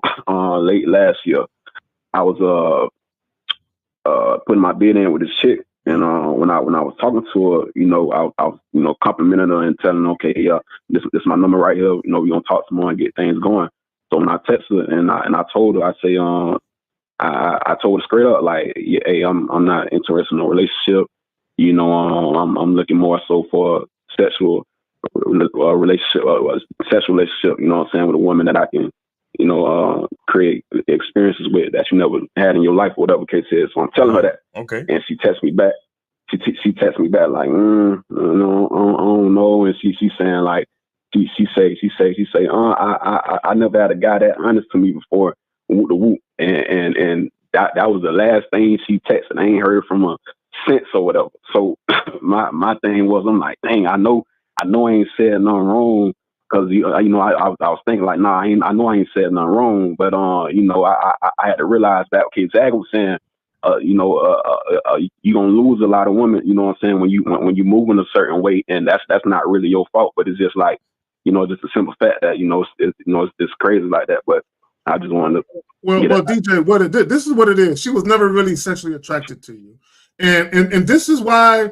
late last year, I was putting my bid in with this chick, and when I was talking to her, I was complimenting her and telling her, okay, this is my number right here. We gonna talk some more and get things going. So when I texted her and I told her, I say, I told her straight up, like, hey, I'm not interested in a relationship. I'm looking more so for sexual relationship, sexual relationship. You know what I'm saying, with a woman that I can, create experiences with that you never had in your life, or whatever the case is. So I'm telling her that. Okay. And she texts me back. She texts me back like, I don't know. And she saying like. She say, I never had a guy that honest to me before, and that was the last thing she texted. I ain't heard from her since or whatever. So my thing was, I'm like, dang, I know I ain't said nothing wrong, because I was thinking like, nah, I know I ain't said nothing wrong, but I had to realize that, okay, Zach was saying, you gonna lose a lot of women, you know what I'm saying, when you move in a certain way, and that's not really your fault, but it's just like, just a simple fact that it's crazy like that. But I just wanted to. Well, DJ, this is what it is. She was never really sexually attracted to you, and this is why.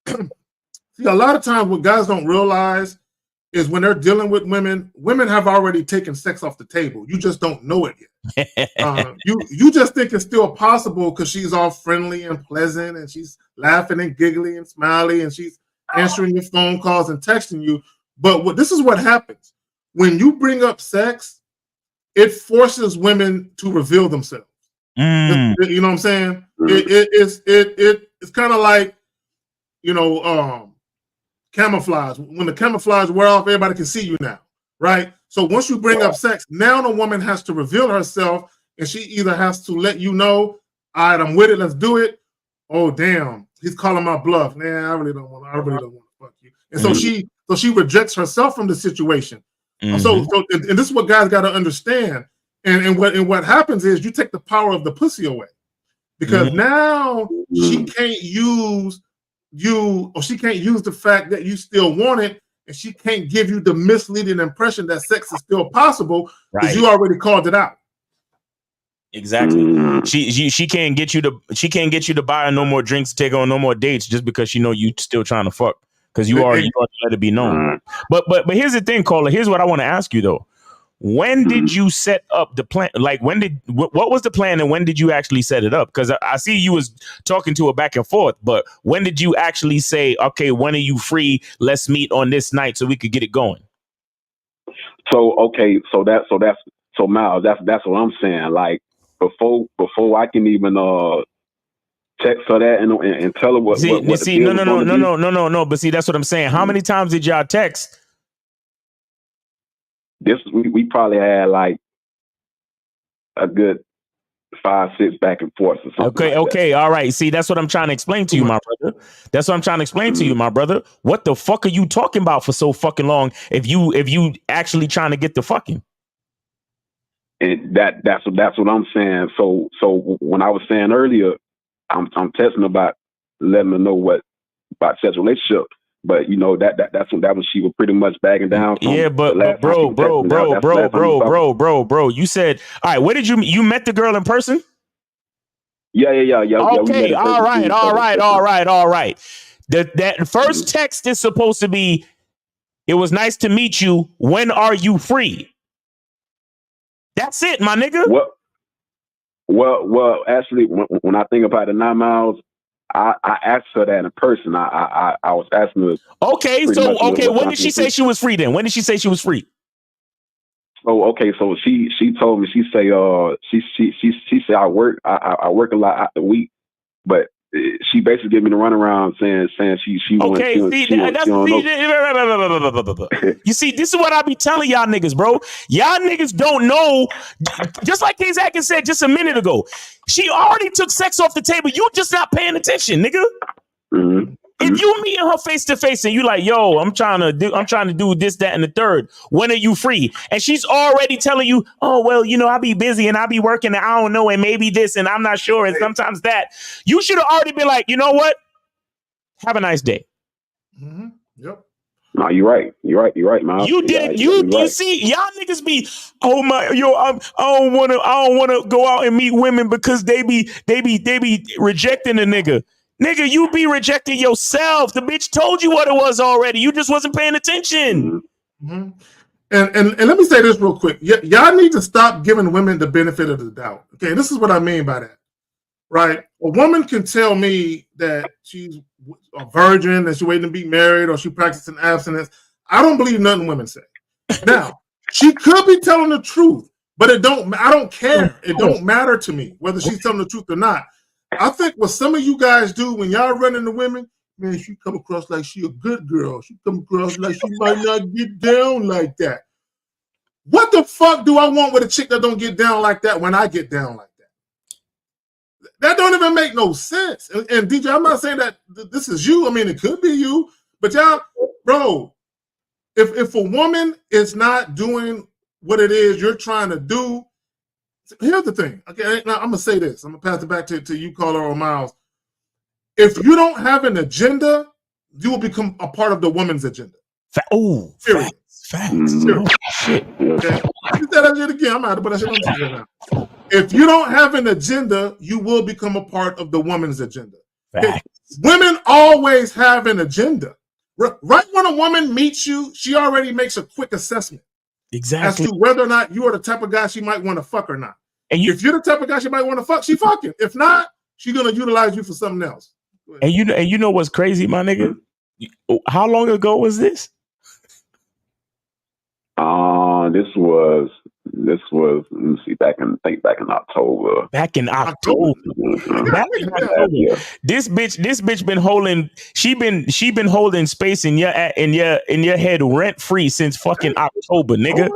See, a lot of times what guys don't realize is when they're dealing with women have already taken sex off the table. You just don't know it yet. You just think it's still possible because she's all friendly and pleasant, and she's laughing and giggly and smiley, and she's answering your phone calls and texting you. But this is what happens when you bring up sex. It forces women to reveal themselves. You know what I'm saying? It's kind of like, camouflage. When the camouflage wear off, everybody can see you now, right? So once you bring up sex, now the woman has to reveal herself, and she either has to let you know, all right, I'm with it. Let's do it. Oh, damn. He's calling my bluff. Nah, I really don't want to fuck you. And so she rejects herself from the situation. So and this is what guys got to understand. And what happens is you take the power of the pussy away. Because now she can't use you, or she can't use the fact that you still want it, and she can't give you the misleading impression that sex is still possible because you already called it out. Exactly. She can't get you to buy her no more drinks, take her on no more dates just because she know you still trying to fuck because you already let it be known. But here's the thing, Caller. Here's what I want to ask you though. When did you set up the plan? Like what was the plan and when did you actually set it up? Because I see you was talking to her back and forth, but when did you actually say, okay, when are you free? Let's meet on this night so we could get it going. So Miles, that's what I'm saying. Like before I can even text her that and tell her what no. But see, that's what I'm saying. How Mm-hmm. many times did y'all text? We probably had like a good 5-6 back and forth or something. Okay, all right. See, that's what I'm trying to explain to you, my brother. That's what I'm trying to explain to you, my brother. What the fuck are you talking about for so fucking long if you actually trying to get the fucking? And that's what I'm saying. So when I was saying earlier, I'm testing about letting her know what about sexual relationship. But you know that's when she was pretty much backing down. From but bro. You said, all right. Where did you met the girl in person? Yeah. Okay, all right. That first text is supposed to be, it was nice to meet you. When are you free? That's it, my nigga. Well, actually, when I think about it now, Miles, I asked her that in person. I was asking her. Okay, when did she say she was free then? When did she say she was free? Oh, okay. So she told me, she say I work a lot out the week, but she basically gave me the runaround saying she okay. You see, this is what I be telling y'all niggas, bro. Y'all niggas don't know. Just like K-Zach said just a minute ago, she already took sex off the table. You just not paying attention, nigga. Mm-hmm. If you meeting her face to face and you like, yo, I'm trying to do this, that, and the third. When are you free? And she's already telling you, oh, well, you know, I'll be busy and I'll be working and I don't know, and maybe this and I'm not sure and sometimes that. You should have already been like, you know what? Have a nice day. Mm-hmm. Yep. No, you're right, Miles. You did. You see, y'all niggas be, oh my, yo, I don't wanna go out and meet women because they be rejecting the nigga. Nigga, you be rejecting yourself. The bitch told you what it was already. You just wasn't paying attention. Mm-hmm. And let me say this real quick. Y'all need to stop giving women the benefit of the doubt. Okay, this is what I mean by that. Right? A woman can tell me that she's a virgin, that she's waiting to be married, or she practicing abstinence. I don't believe nothing women say. Now, she could be telling the truth, but I don't care. It don't matter to me whether she's telling the truth or not. I think what some of you guys do when y'all run into women, man, she come across like she a good girl. She come across like she might not get down like that. What the fuck do I want with a chick that don't get down like that when I get down like that? That don't even make no sense. And DJ, I'm not saying that this is you. I mean, it could be you. But y'all, bro, if a woman is not doing what it is you're trying to do, here's the thing. Okay, now I'm gonna say this. I'm gonna pass it back to you, Caller or Miles. If you don't have an agenda, you will become a part of the woman's agenda. Facts. Shit. Okay. You said that shit again. I'm out to put that shit on TV now. If you don't have an agenda, you will become a part of the woman's agenda. Okay? Women always have an agenda. Right when a woman meets you, she already makes a quick assessment. Exactly. As to whether or not you are the type of guy she might want to fuck or not. And if you're the type of guy she might want to fuck, she fucking. If not, she's gonna utilize you for something else. And you know what's crazy, my nigga? How long ago was this? This was let me see, back in October. Back in October. Yeah. This bitch been holding. She been holding space in your head rent free since fucking October, nigga.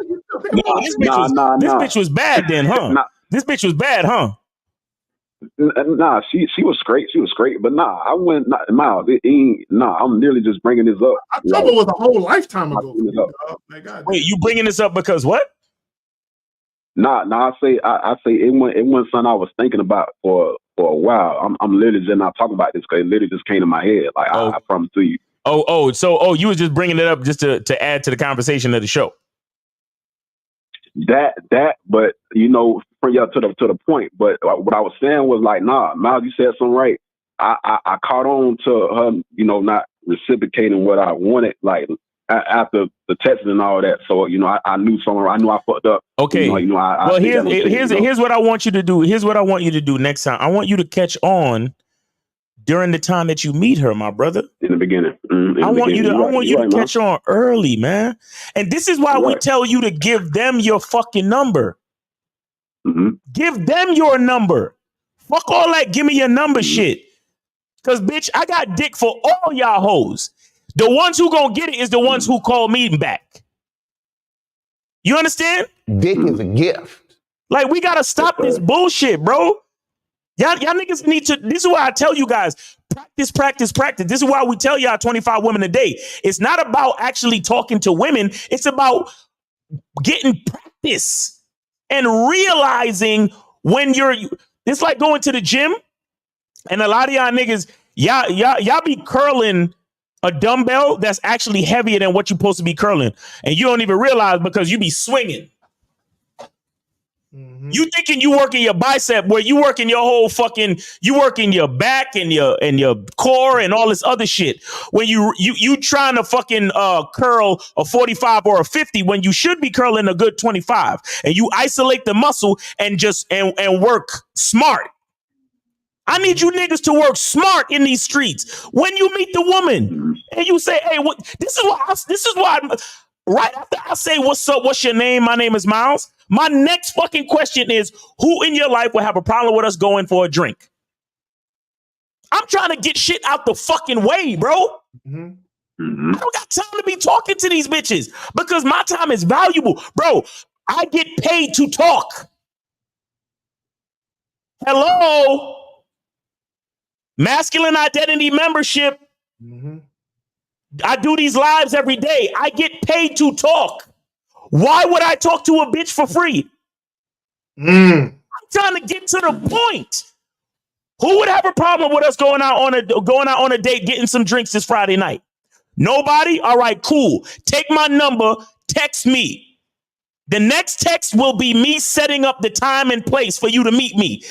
This bitch was bad then, huh? This bitch was bad, huh? Nah, she was straight. She was straight, but nah, I went Miles. It ain't nah. I'm merely just bringing this up. I thought it was a whole lifetime ago. Bringing it up. Like, God Wait, damn. you bringing this up because what? Nah. I say it wasn't something I was thinking about for a while. I'm literally just not talking about this because it literally just came to my head. Like I promise to you. So you was just bringing it up just to add to the conversation of the show. That, but you know, to the point. But what I was saying was like, nah, Miles, you said something right. I caught on to her, you know, not reciprocating what I wanted, like after the text and all that. So you know, I knew something. I knew I fucked up. Okay. Well, here's what I want you to do. Here's what I want you to do next time. I want you to catch on during the time that you meet her, my brother. In the beginning. I want you to catch on early, man. And this is why we tell you to give them your fucking number. Mm-hmm. Give them your number. Fuck all that. Give me your number shit. Cause bitch, I got dick for all y'all hoes. The ones who gonna get it is the ones who call me back. You understand? Dick is a gift. Like, we gotta stop this bullshit, bro. Y'all niggas need to. This is why I tell you guys, practice. This is why we tell y'all 25 women a day. It's not about actually talking to women. It's about getting practice and realizing when it's like going to the gym, and a lot of y'all niggas, y'all be curling a dumbbell that's actually heavier than what you're supposed to be curling, and you don't even realize because you be swinging. Mm-hmm. You thinking you working your bicep where you working your whole fucking, you working your back and your core and all this other shit. When you trying to fucking curl a 45 or a 50 when you should be curling a good 25, and you isolate the muscle and just and work smart. I need you niggas to work smart in these streets. When you meet the woman and you say, hey, this is why right after I say, what's up? What's your name? My name is Miles. My next fucking question is, who in your life will have a problem with us going for a drink? I'm trying to get shit out the fucking way, bro. Mm-hmm. I don't got time to be talking to these bitches because my time is valuable. Bro, I get paid to talk. Hello? Masculine Identity Membership. Mm-hmm. I do these lives every day. I get paid to talk. Why would I talk to a bitch for free? I'm trying to get to the point. Who would have a problem with us going out on a date, getting some drinks this Friday night? Nobody? All right, cool. Take my number, text me. The next text will be me setting up the time and place for you to meet me.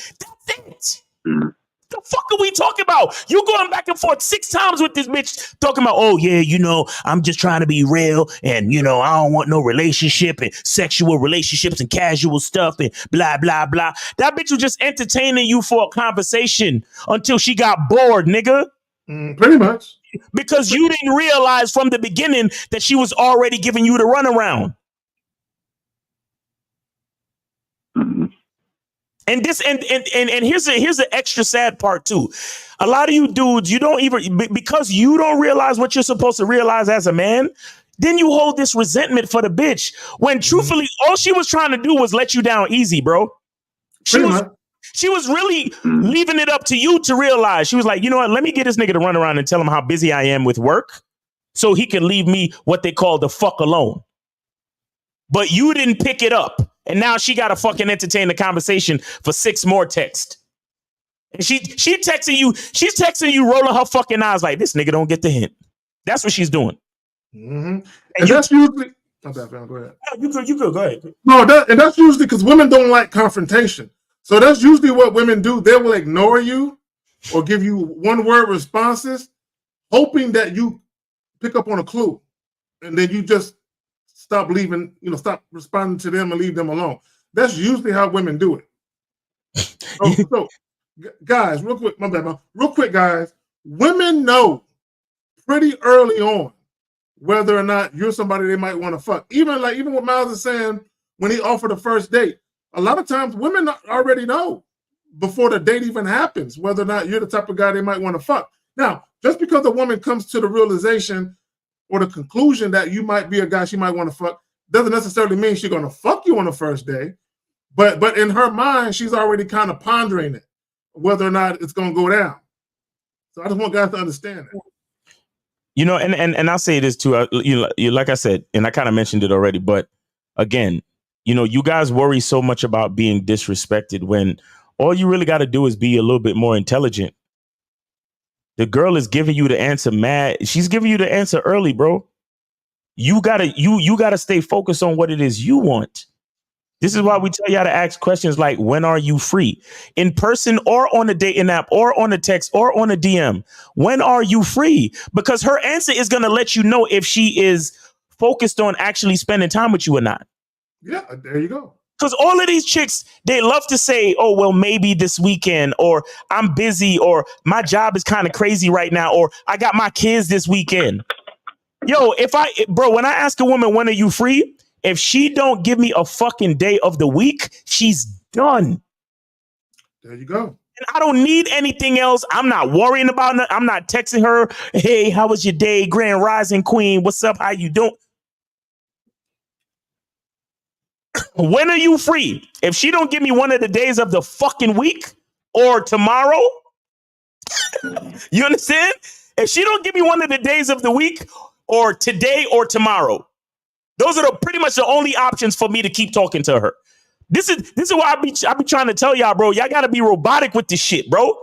That's it. The fuck are we talking about? You going back and forth 6 times with this bitch talking about, oh yeah, you know, I'm just trying to be real and, you know, I don't want no relationship and sexual relationships and casual stuff and blah, blah, blah. That bitch was just entertaining you for a conversation until she got bored, nigga. Pretty much. Because you didn't realize from the beginning that she was already giving you the runaround. And this and here's the extra sad part too. A lot of you dudes, you don't even, because you don't realize what you're supposed to realize as a man, then you hold this resentment for the bitch when truthfully all she was trying to do was let you down easy, bro. She was really leaving it up to you to realize. She was like, you know what, let me get this nigga to run around and tell him how busy I am with work so he can leave me what they call the fuck alone. But you didn't pick it up. And now she got to fucking entertain the conversation for 6 more texts. And she's texting you, rolling her fucking eyes like, this nigga don't get the hint. That's what she's doing. Mm-hmm. And that's usually, my bad, fam, go ahead. No, you could, go ahead. No, that's usually because women don't like confrontation. So that's usually what women do. They will ignore you or give you one-word responses, hoping that you pick up on a clue. And then you just stop responding to them and leave them alone. That's usually how women do it. So guys, real quick, my bad, real quick, guys. Women know pretty early on whether or not you're somebody they might want to fuck. Even what Miles is saying when he offered a first date, a lot of times women already know before the date even happens whether or not you're the type of guy they might want to fuck. Now, just because a woman comes to the realization or the conclusion that you might be a guy she might want to fuck doesn't necessarily mean she's going to fuck you on the first day. But in her mind, she's already kind of pondering it. whether or not it's going to go down. So I just want guys to understand that. You know, and I'll say this too. Like I said, and I kind of mentioned it already, but again, you know, you guys worry so much about being disrespected when all you really got to do is be a little bit more intelligent. The girl is giving you the answer mad. She's giving you the answer early, bro. You gotta stay focused on what it is you want. This is why we tell y'all to ask questions like, when are you free? In person or on a dating app or on a text or on a DM. When are you free? Because her answer is going to let you know if she is focused on actually spending time with you or not. Yeah, there you go. Because all of these chicks, they love to say, oh, well, maybe this weekend, or I'm busy, or my job is kind of crazy right now, or I got my kids this weekend. Yo, when I ask a woman, when are you free? If she don't give me a fucking day of the week, she's done. There you go. And I don't need anything else. I'm not worrying about it. I'm not texting her, hey, how was your day? Grand Rising Queen. What's up? How you doing? When are you free? If she don't give me one of the days of the fucking week or tomorrow, you understand? If she don't give me one of the days of the week or today or tomorrow, those are pretty much the only options for me to keep talking to her. This is why I be trying to tell y'all, bro. Y'all gotta be robotic with this shit, bro.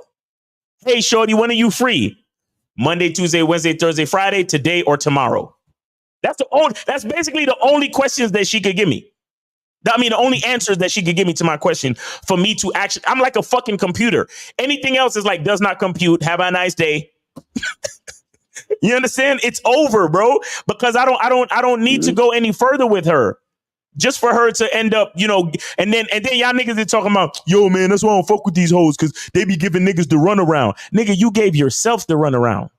Hey, shorty, when are you free? Monday, Tuesday, Wednesday, Thursday, Friday, today or tomorrow. That's basically the only questions that she could give me. I mean, the only answers that she could give me to my question for me to actually. I'm like a fucking computer. Anything else is like does not compute. Have a nice day. You understand? It's over, bro. Because I don't need to go any further with her. Just for her to end up, you know, and then y'all niggas are talking about, yo, man, that's why I don't fuck with these hoes, because they be giving niggas the runaround. Nigga, you gave yourself the runaround.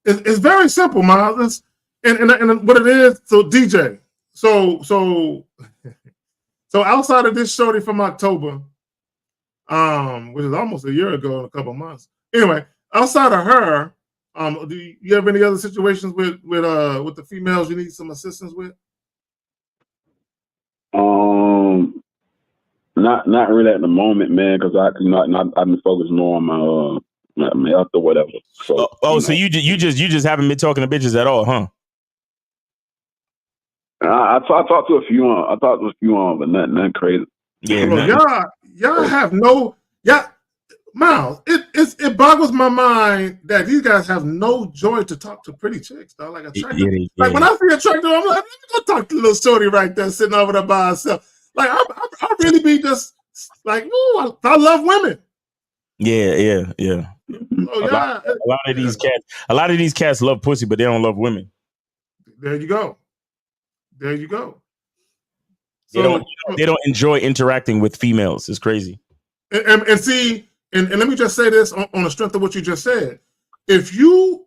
It's very simple, Miles. And what it is, so DJ, so outside of this shorty from October, which is almost a year ago in a couple of months. Anyway, outside of her, do you have any other situations with the females you need some assistance with? Not really at the moment, man, because I've been focused more on my health or whatever. So so you just haven't been talking to bitches at all, huh? I talked to a few on, but nothing crazy. Yeah, well, y'all have no Miles. It boggles my mind that these guys have no joy to talk to pretty chicks, though. Like attractive. Yeah. Like when I see attractive, I'm like, let me go talk to the little shorty right there sitting over there by herself. Like I really be just like, ooh, I love women. Yeah. Oh, a lot of these cats love pussy, but they don't love women. There you go. So they don't enjoy interacting with females. It's crazy. And see, and let me just say this on the strength of what you just said. If you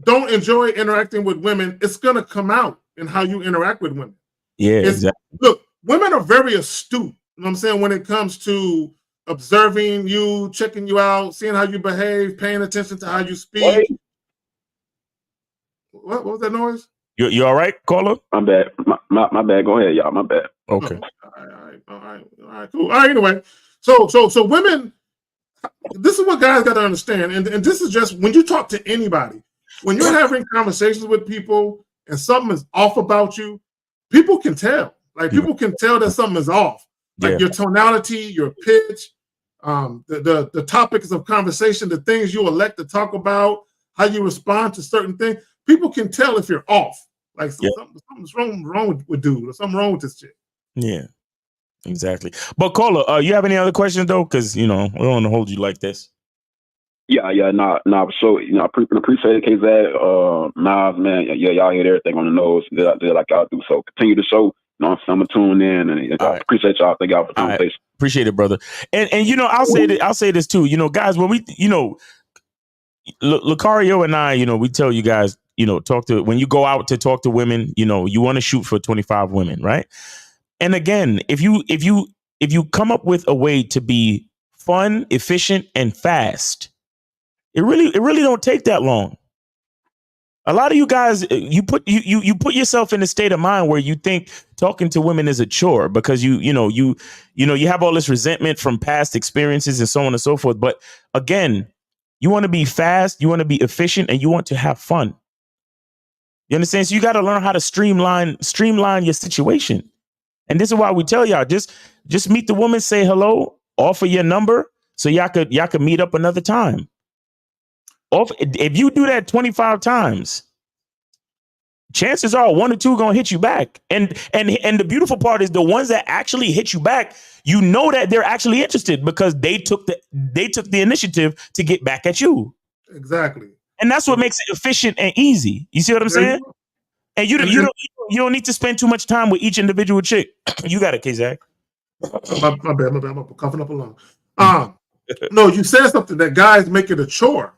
don't enjoy interacting with women, it's gonna come out in how you interact with women. Yeah, exactly. Look, women are very astute. You know what I'm saying? When it comes to observing you, checking you out, seeing how you behave, paying attention to how you speak. What was that noise? You all right, caller? I'm bad. My bad. Go ahead, y'all. My bad. Okay. All right, cool. All right, anyway. So women, this is what guys got to understand. And this is just when you talk to anybody, when you're having conversations with people and something is off about you, people can tell. Like people can tell that something is off. Like your tonality, your pitch, the topics of conversation, the things you elect to talk about, how you respond to certain things. People can tell if you're off. Like something's wrong with dude, or something wrong with this chick. Yeah, exactly. But caller, you have any other questions though? Because we don't want to hold you like this. Yeah, nah. So I appreciate it, KZ. Miles, man. Yeah, y'all hit everything on the nose. They're like y'all do. So continue the show. I'm gonna tune in, and I appreciate y'all. Thank y'all for the conversation. Right. Appreciate it, brother. And I'll say this too. Guys, when we Lucario and I, we tell you guys, when you go out to talk to women, you want to shoot for 25 women, right? And again, if you come up with a way to be fun, efficient, and fast, it really don't take that long. A lot of you guys, you put yourself in a state of mind where you think talking to women is a chore because you have all this resentment from past experiences and so on and so forth. But again, you want to be fast, you want to be efficient, and you want to have fun. You understand? So you got to learn how to streamline your situation. And this is why we tell y'all, just meet the woman, say hello, offer your number so y'all could meet up another time. If you do that 25 times, chances are 1 or 2 gonna hit you back. And the beautiful part is the ones that actually hit you back, you know that they're actually interested because they took the initiative to get back at you. Exactly. And that's what makes it efficient and easy. You see what I'm saying? And you don't need to spend too much time with each individual chick. You got it, K-Zach. My bad. I'm coughing up a lung. No, you said something that guys make it a chore.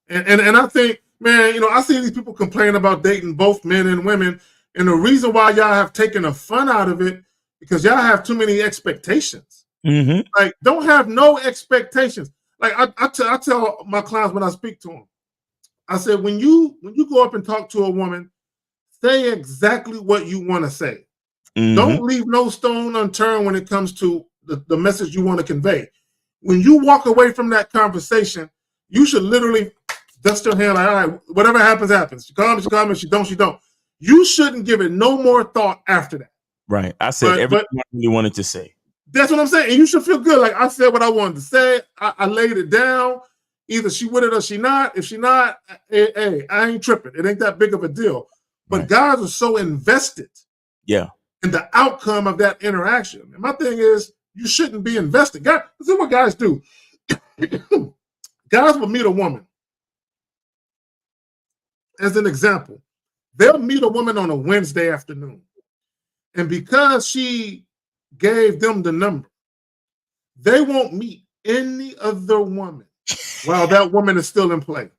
And I think, man, I see these people complain about dating both men and women. And the reason why y'all have taken the fun out of it, because y'all have too many expectations. Mm-hmm. Like, don't have no expectations. Like I tell my clients when I speak to them, I said, when you go up and talk to a woman, say exactly what you want to say. Mm-hmm. Don't leave no stone unturned when it comes to the message you want to convey. When you walk away from that conversation, you should literally dust your hand like, all right, whatever happens, happens. She comes, if she don't, she don't. You shouldn't give it no more thought after that. Right. I said everything I really wanted to say. That's what I'm saying. And you should feel good. Like, I said what I wanted to say. I laid it down. Either she with it or she not. If she not, hey, I ain't tripping. It ain't that big of a deal. But guys are so invested in the outcome of that interaction. And my thing is, you shouldn't be invested. Guys, this is what guys do. Guys will meet a woman. As an example, they'll meet a woman on a Wednesday afternoon. And because she gave them the number, they won't meet any other woman while that woman is still in play.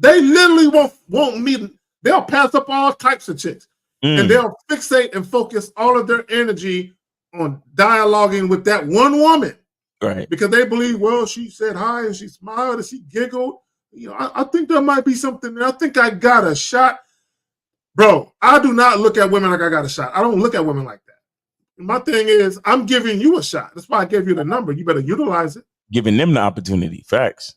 They literally won't meet. They'll pass up all types of chicks. And they'll fixate and focus all of their energy on dialoguing with that one woman. Right. Because they believe, well, she said hi and she smiled and she giggled. I think there might be something there. I think I got a shot. Bro, I do not look at women like I got a shot. I don't look at women like that. My thing is, I'm giving you a shot. That's why I gave you the number. You better utilize it. Giving them the opportunity. Facts.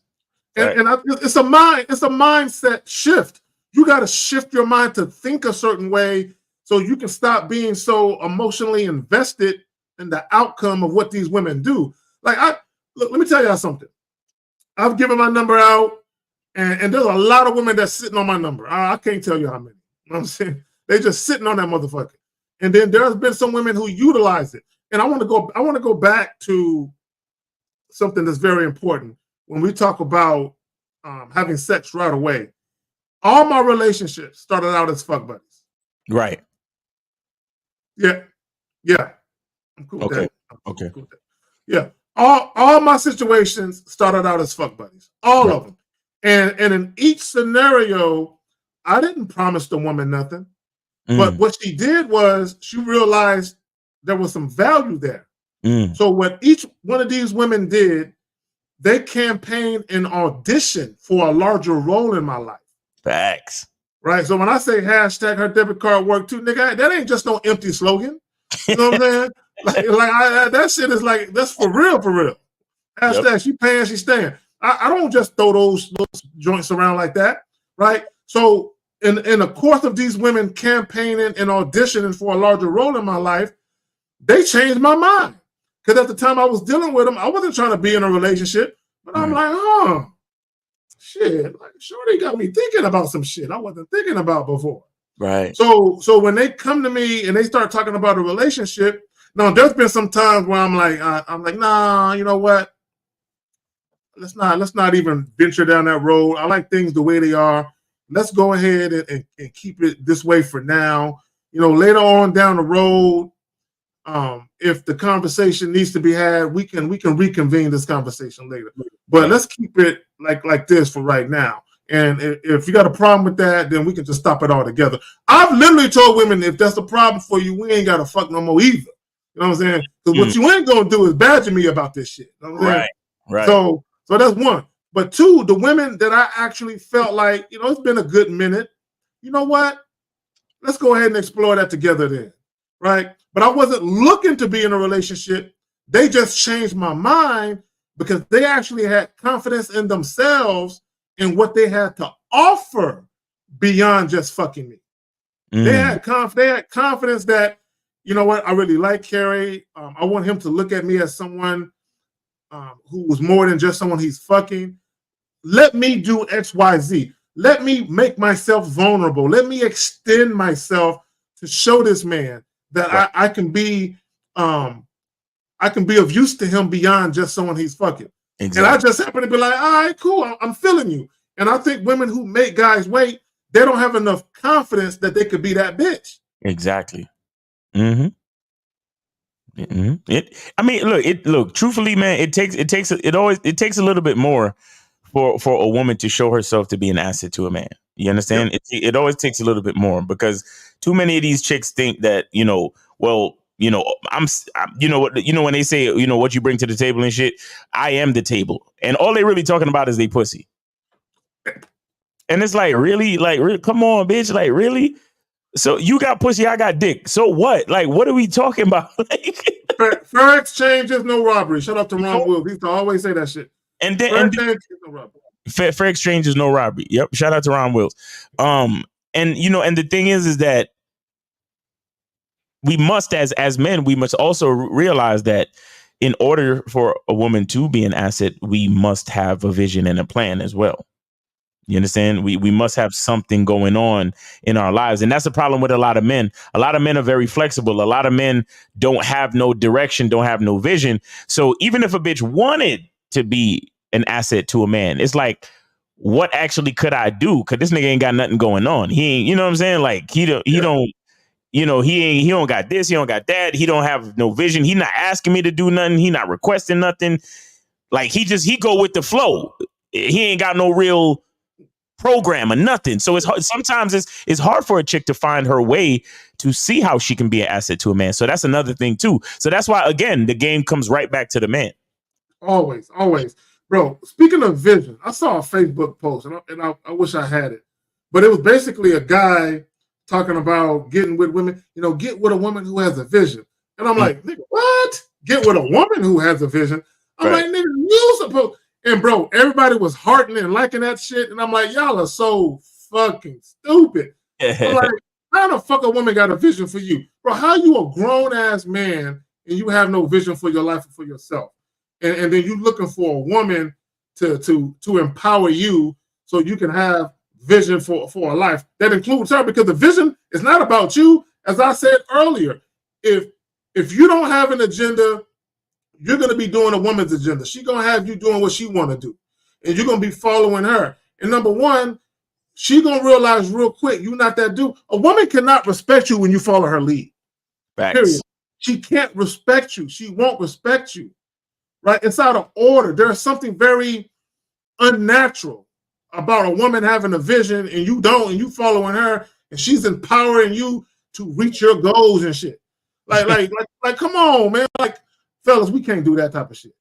It's a mindset shift. You got to shift your mind to think a certain way so you can stop being so emotionally invested in the outcome of what these women do. Like, let me tell y'all something. I've given my number out, and there's a lot of women that's sitting on my number. I can't tell you how many. You know what I'm saying? They just sitting on that motherfucker. And then there's been some women who utilize it. And I want to go back to something that's very important when we talk about having sex right away. All my relationships started out as fuck buddies. Right. Yeah. I'm cool with that. Okay. Cool with that. Yeah. All my situations started out as fuck buddies. All of them. And in each scenario, I didn't promise the woman nothing. But what she did was she realized there was some value there. So what each one of these women did, they campaigned and auditioned for a larger role in my life. Facts. Right. So when I say hashtag her debit card work too, nigga, that ain't just no empty slogan. You know what I'm saying? That shit is like, that's for real. Hashtag she paying, she staying. I don't just throw those joints around like that. Right. So in the course of these women campaigning and auditioning for a larger role in my life, they changed my mind. Because at the time I was dealing with them, I wasn't trying to be in a relationship, but I'm like, shit, like Shorty got me thinking about some shit I wasn't thinking about before. Right. So when they come to me and they start talking about a relationship, now there's been some times where I'm like, nah, you know what? Let's not even venture down that road. I like things the way they are. Let's go ahead and keep it this way for now. Later on down the road, if the conversation needs to be had, we can reconvene this conversation later. But let's keep it like this for right now. And if you got a problem with that, then we can just stop it all together. I've literally told women, if that's a problem for you, we ain't got to fuck no more either. You know what I'm saying? Because what you ain't going to do is badger me about this shit. You know what I'm saying? Right. So that's one. But two, the women that I actually felt like, you know, it's been a good minute. You know what? Let's go ahead and explore that together then, right? But I wasn't looking to be in a relationship. They just changed my mind because they actually had confidence in themselves and what they had to offer beyond just fucking me. They had confidence that, you know what, I really like Carrie. I want him to look at me as someone who was more than just someone he's fucking. Let me do X, Y, Z. Let me make myself vulnerable. Let me extend myself to show this man that I can be of use to him beyond just someone he's fucking. Exactly. And I just happen to be like, all right, cool, I'm feeling you. And I think women who make guys wait, they don't have enough confidence that they could be that bitch. Exactly. Mm-hmm. Mm-hmm. Look, truthfully, man, it takes a little bit more for a woman to show herself to be an asset to a man. You understand? Yep. It always takes a little bit more because too many of these chicks think that, you know, well, you know, I'm when they say, you know, what you bring to the table and shit, I am the table. And all they really talking about is they pussy. And it's like, really? Like, come on, bitch. Like, really? So you got pussy, I got dick. So what? Like, what are we talking about? Fair exchange is no robbery. Shout out to Ron Will. He used to always say that shit. And then fair exchange is no robbery. Yep. Shout out to Ron Wills. And you know, and the thing is that we must, as men, we must also realize that in order for a woman to be an asset, we must have a vision and a plan as well. You understand? We must have something going on in our lives. And that's the problem with a lot of men. A lot of men are very flexible. A lot of men don't have no direction, don't have no vision. So even if a bitch wanted to be an asset to a man, it's like, what actually could I do? Cause this nigga ain't got nothing going on. He ain't, you know what I'm saying? Like he don't, you know, he don't got this, he don't got that. He don't have no vision. He not asking me to do nothing. He not requesting nothing. Like he go with the flow. He ain't got no real program or nothing. So it's hard, sometimes it's hard for a chick to find her way to see how she can be an asset to a man. So that's another thing too. So that's why, again, the game comes right back to the man. Always. Bro, speaking of vision, I saw a Facebook post and I wish I had it, but it was basically a guy talking about getting with women, you know, get with a woman who has a vision. And I'm like, nigga, what? Get with a woman who has a vision? I'm like, nigga, you supposed. And bro, everybody was hearting and liking that shit. And I'm like, y'all are so fucking stupid. I'm like, how the fuck a woman got a vision for you? Bro, how you a grown ass man and you have no vision for your life or for yourself? And then you looking for a woman to empower you so you can have vision for a life that includes her, because the vision is not about you. As I said earlier, if you don't have an agenda, you're going to be doing a woman's agenda. She's going to have you doing what she want to do. And you're going to be following her. And number one, she's going to realize real quick, you're not that dude. A woman cannot respect you when you follow her lead. Facts. Period. She can't respect you. She won't respect you. Right? It's out of order. There's something very unnatural about a woman having a vision and you don't, and you following her, and she's empowering you to reach your goals and shit. Like, come on, man. Like, fellas, we can't do that type of shit.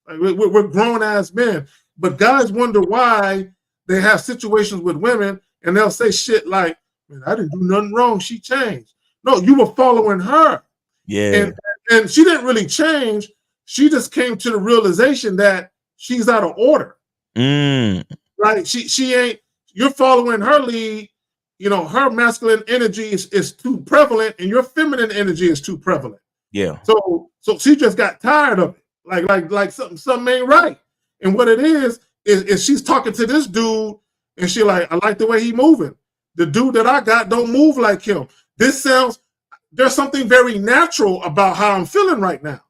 Like, we're grown-ass men. But guys wonder why they have situations with women and they'll say shit like, man, I didn't do nothing wrong. She changed. No, you were following her. Yeah. And she didn't really change. She just came to the realization that she's out of order. Right? She ain't, you're following her lead. You know, her masculine energy is too prevalent and your feminine energy is too prevalent. Yeah. So she just got tired of it. Like something ain't right. And what it is she's talking to this dude and she like, I like the way he moving. The dude that I got don't move like him. There's something very natural about how I'm feeling right now.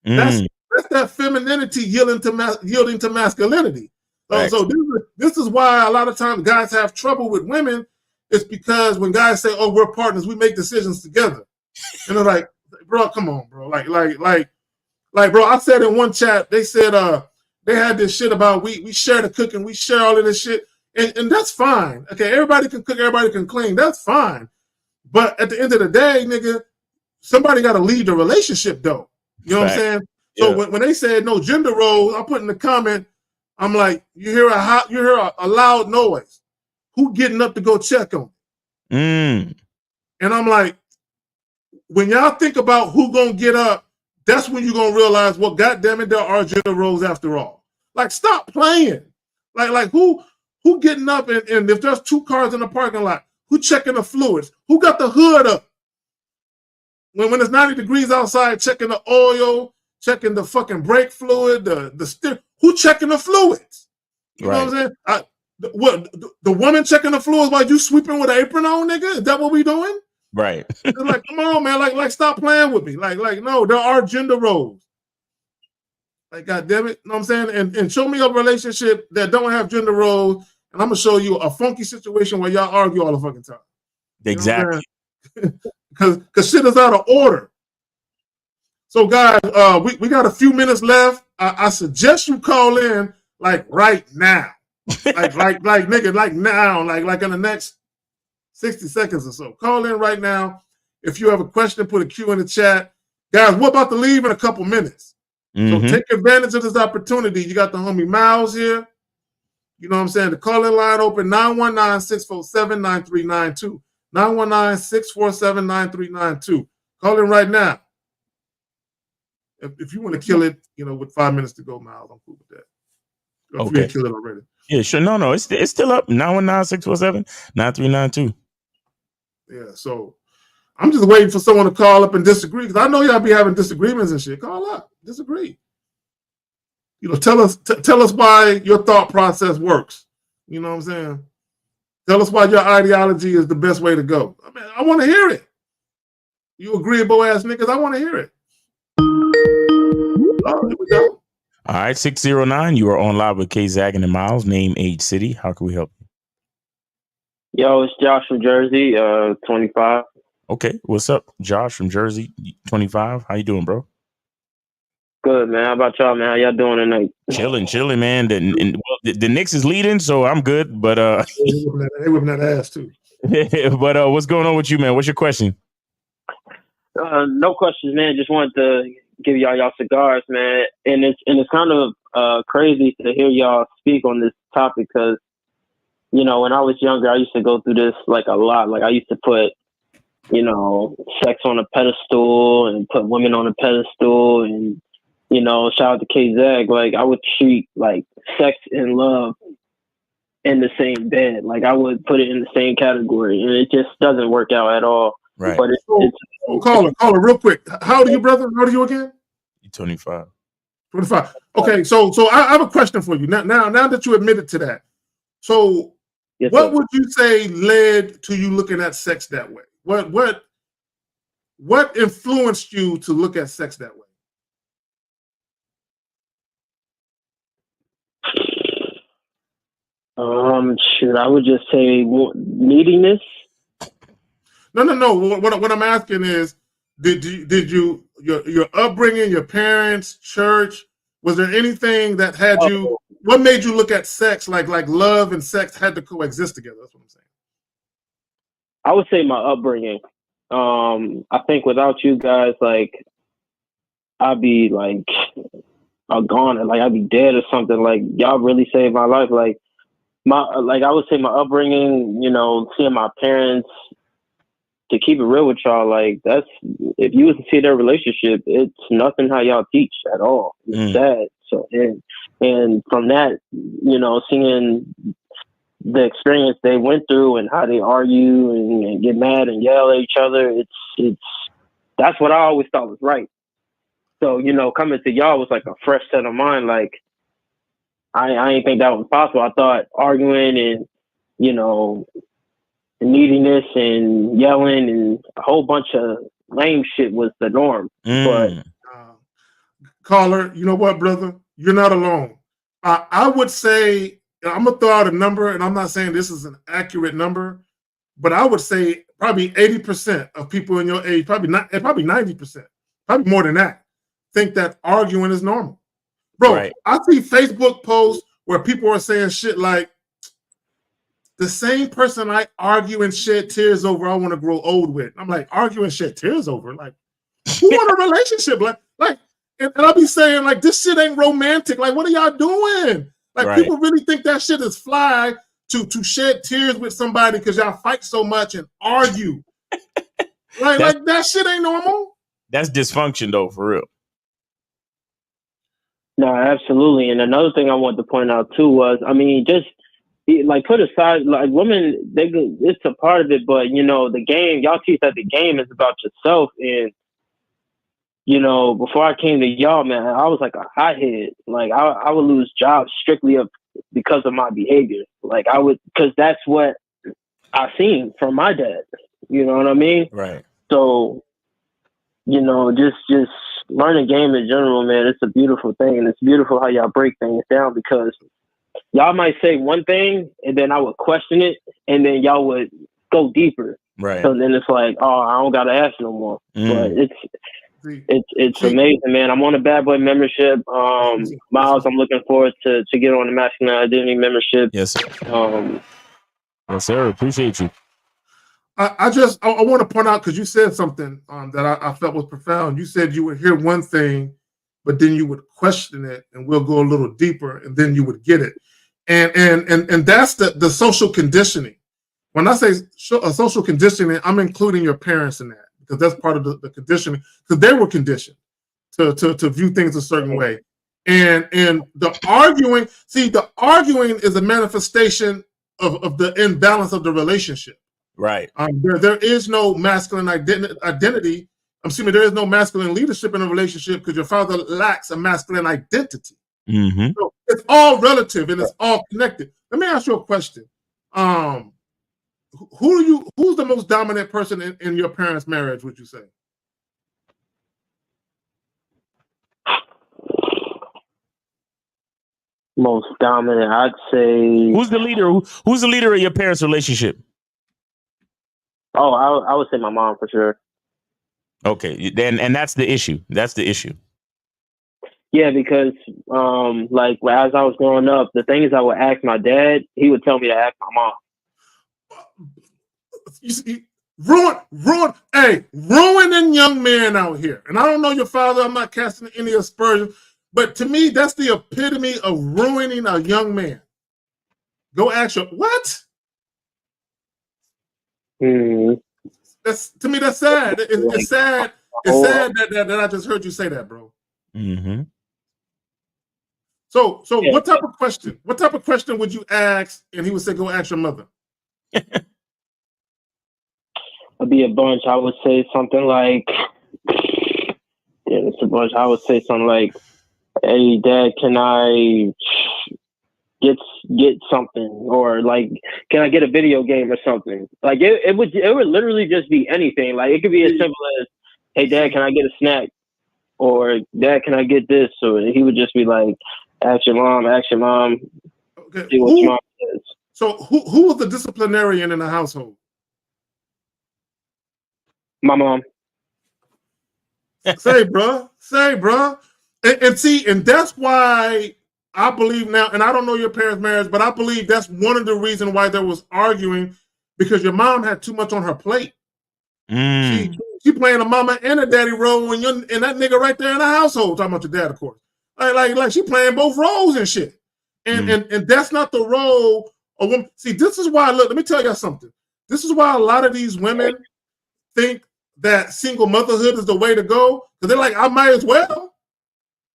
That's that femininity yielding to masculinity. So this is why a lot of times guys have trouble with women. It's because when guys say, oh, we're partners, we make decisions together. And they're like, bro, come on, bro. Like, bro, I said in one chat, they said they had this shit about we share the cooking, we share all of this shit. And that's fine. Okay, everybody can cook, everybody can clean. That's fine. But at the end of the day, nigga, somebody got to lead the relationship, though. You know what I'm saying? So when they said no gender roles, I put in the comment, I'm like, you hear a loud noise. Who getting up to go check on it? And I'm like, when y'all think about who gonna get up, that's when you're gonna realize, well, goddamn it, there are gender roles after all. Like, stop playing. Like who getting up and if there's 2 cars in the parking lot, who checking the fluids? Who got the hood up? When it's 90 degrees outside, checking the oil, checking the fucking brake fluid, the steer. Who checking the fluids? You know what I'm saying? The woman checking the fluids while you sweeping with an apron on, nigga? Is that what we doing? Right. It's like, come on, man. Like, stop playing with me. Like, no, there are gender roles. Like, goddamn it. You know what I'm saying? And show me a relationship that don't have gender roles, and I'm gonna show you a funky situation where y'all argue all the fucking time. Exactly. Because shit is out of order. So, guys, we got a few minutes left. I suggest you call in like right now. like nigga, like now, like in the next 60 seconds or so. Call in right now. If you have a question, put a Q in the chat. Guys, we're about to leave in a couple minutes. So take advantage of this opportunity. You got the homie Miles here. You know what I'm saying? The call-in line open 919-647-9392. 919-647-9392. Call in right now. If you want to kill it, with 5 minutes to go, Miles, I'm cool with that. If you ain't kill it already. Yeah, sure. No, it's still up. 919-647-9392. Yeah, so I'm just waiting for someone to call up and disagree, because I know y'all be having disagreements and shit. Call up, disagree. Tell us why your thought process works. You know what I'm saying? Tell us why your ideology is the best way to go. I mean, I want to hear it. You agreeable ass niggas, I want to hear it. Oh, here we go. All right, 609. You are on live with K Zagging and Miles. Name, age, city. How can we help you? Yo, it's Josh from Jersey, 25. Okay, what's up, Josh from Jersey, 25? How you doing, bro? Good, man. How about y'all, man? How y'all doing tonight? Chilling, man. The Knicks is leading, so I'm good. But they whipping that ass too. But what's going on with you, man? What's your question? No questions, man. Just wanted to give y'all cigars, man. And it's kind of crazy to hear y'all speak on this topic, because when I was younger, I used to go through this like a lot. Like, I used to put sex on a pedestal and put women on a pedestal, and shout out to K-Zag. Like, I would treat like sex and love in the same bed. Like, I would put it in the same category, and it just doesn't work out at all. Right. But caller, real quick. How old are you, brother? How old are you again? 25. 25. Okay, so I have a question for you. Now that you admitted to that, so yes, what sir. would you say led to you looking at sex that way? What influenced you to look at sex that way? I would just say neediness. No. What I'm asking is, did you your upbringing, your parents, church, was there anything that had you? What made you look at sex like love and sex had to coexist together? That's what I'm saying. I would say my upbringing. I think without you guys, like, I'd be like a goner, like I'd be dead or something. Like, y'all really saved my life. Like, I would say my upbringing, seeing my parents. To keep it real with y'all, like, that's, if you was to see their relationship, it's nothing how y'all teach at all. It's sad. So and from that, seeing the experience they went through and how they argue and get mad and yell at each other, it's that's what I always thought was right. So, coming to y'all was like a fresh set of mind. Like, I didn't think that was possible. I thought arguing and, neediness and yelling and a whole bunch of lame shit was the norm. But caller, you know what, brother? You're not alone. I would say, I'm gonna throw out a number, and I'm not saying this is an accurate number, but I would say probably 80% of people in your age, probably 90%, probably more than that, think that arguing is normal. Bro, right. I see Facebook posts where people are saying shit like, the same person I argue and shed tears over, I want to grow old with. I'm like, argue and shed tears over? Like, who want a relationship? Like, and I'll be saying, like, this shit ain't romantic. Like, what are y'all doing? Like Right. people really think that shit is fly to shed tears with somebody because y'all fight so much and argue. like that shit ain't normal. That's dysfunction though, for real. No, absolutely. And another thing I wanted to point out too was, I mean, just like put aside, like women, it's a part of it, but you know, the game, y'all teach that the game is about yourself. And you know, before I came to y'all, man, I was like a hothead. Like I would lose jobs strictly because of my behavior. Like I would, because that's what I seen from my dad. You know what I mean? Right. So, you know, just learn a game in general, man. It's a beautiful thing, and it's beautiful how y'all break things down, because y'all might say one thing and then I would question it, and then y'all would go deeper. Right. So then it's like, oh, I don't gotta ask no more. But it's amazing, man. I'm on a Bad Boy membership. Miles, I'm looking forward to get on the Masculine Identity membership. Yes, sir. Yes, sir. Appreciate you. I want to point out, because you said something that I felt was profound. You said you would hear one thing, but then you would question it, and we'll go a little deeper, and then you would get it. And that's the social conditioning. When I say social conditioning, I'm including your parents in that, because that's part of the conditioning, because they were conditioned to view things a certain way. And the arguing is a manifestation of the imbalance of the relationship. Right. There is no masculine identity. There is no masculine leadership in a relationship because your father lacks a masculine identity. Mm-hmm. So it's all relative and it's all connected. Let me ask you a question. Who's the most dominant person in your parents' marriage, would you say? Most dominant, I'd say. Who's the leader? Who's the leader of your parents' relationship? Oh, I would say my mom for sure. Okay, then, and that's the issue. That's the issue. Yeah, because like as I was growing up, the things I would ask my dad, he would tell me to ask my mom. You see, ruining young men out here. And I don't know your father. I'm not casting any aspersions, but to me, that's the epitome of ruining a young man. Go ask your what? That's, to me, that's sad. It's sad. It's sad that I just heard you say that, bro. Mm-hmm. So yeah. What type of question would you ask? And he would say, "Go ask your mother." It'd be a bunch. I would say something like, it's a bunch. I would say something like, "Hey, Dad, can I get something?" Or like, "Can I get a video game or something?" Like it would literally just be anything. Like it could be as simple as, "Hey, Dad, can I get a snack?" Or, "Dad, can I get this?" So he would just be like, ask your mom. Okay. See what your mom says. So who was the disciplinarian in the household? My mom. Say, bro. And see, and that's why I believe now, and I don't know your parents' marriage, but I believe that's one of the reasons why there was arguing, because your mom had too much on her plate. She playing a mama and a daddy role, and that nigga right there in the household, talking about your dad, of course. Like she playing both roles and shit. And that's not the role of woman. See, this is why, look, let me tell you something. This is why a lot of these women think that single motherhood is the way to go, because they're like, I might as well.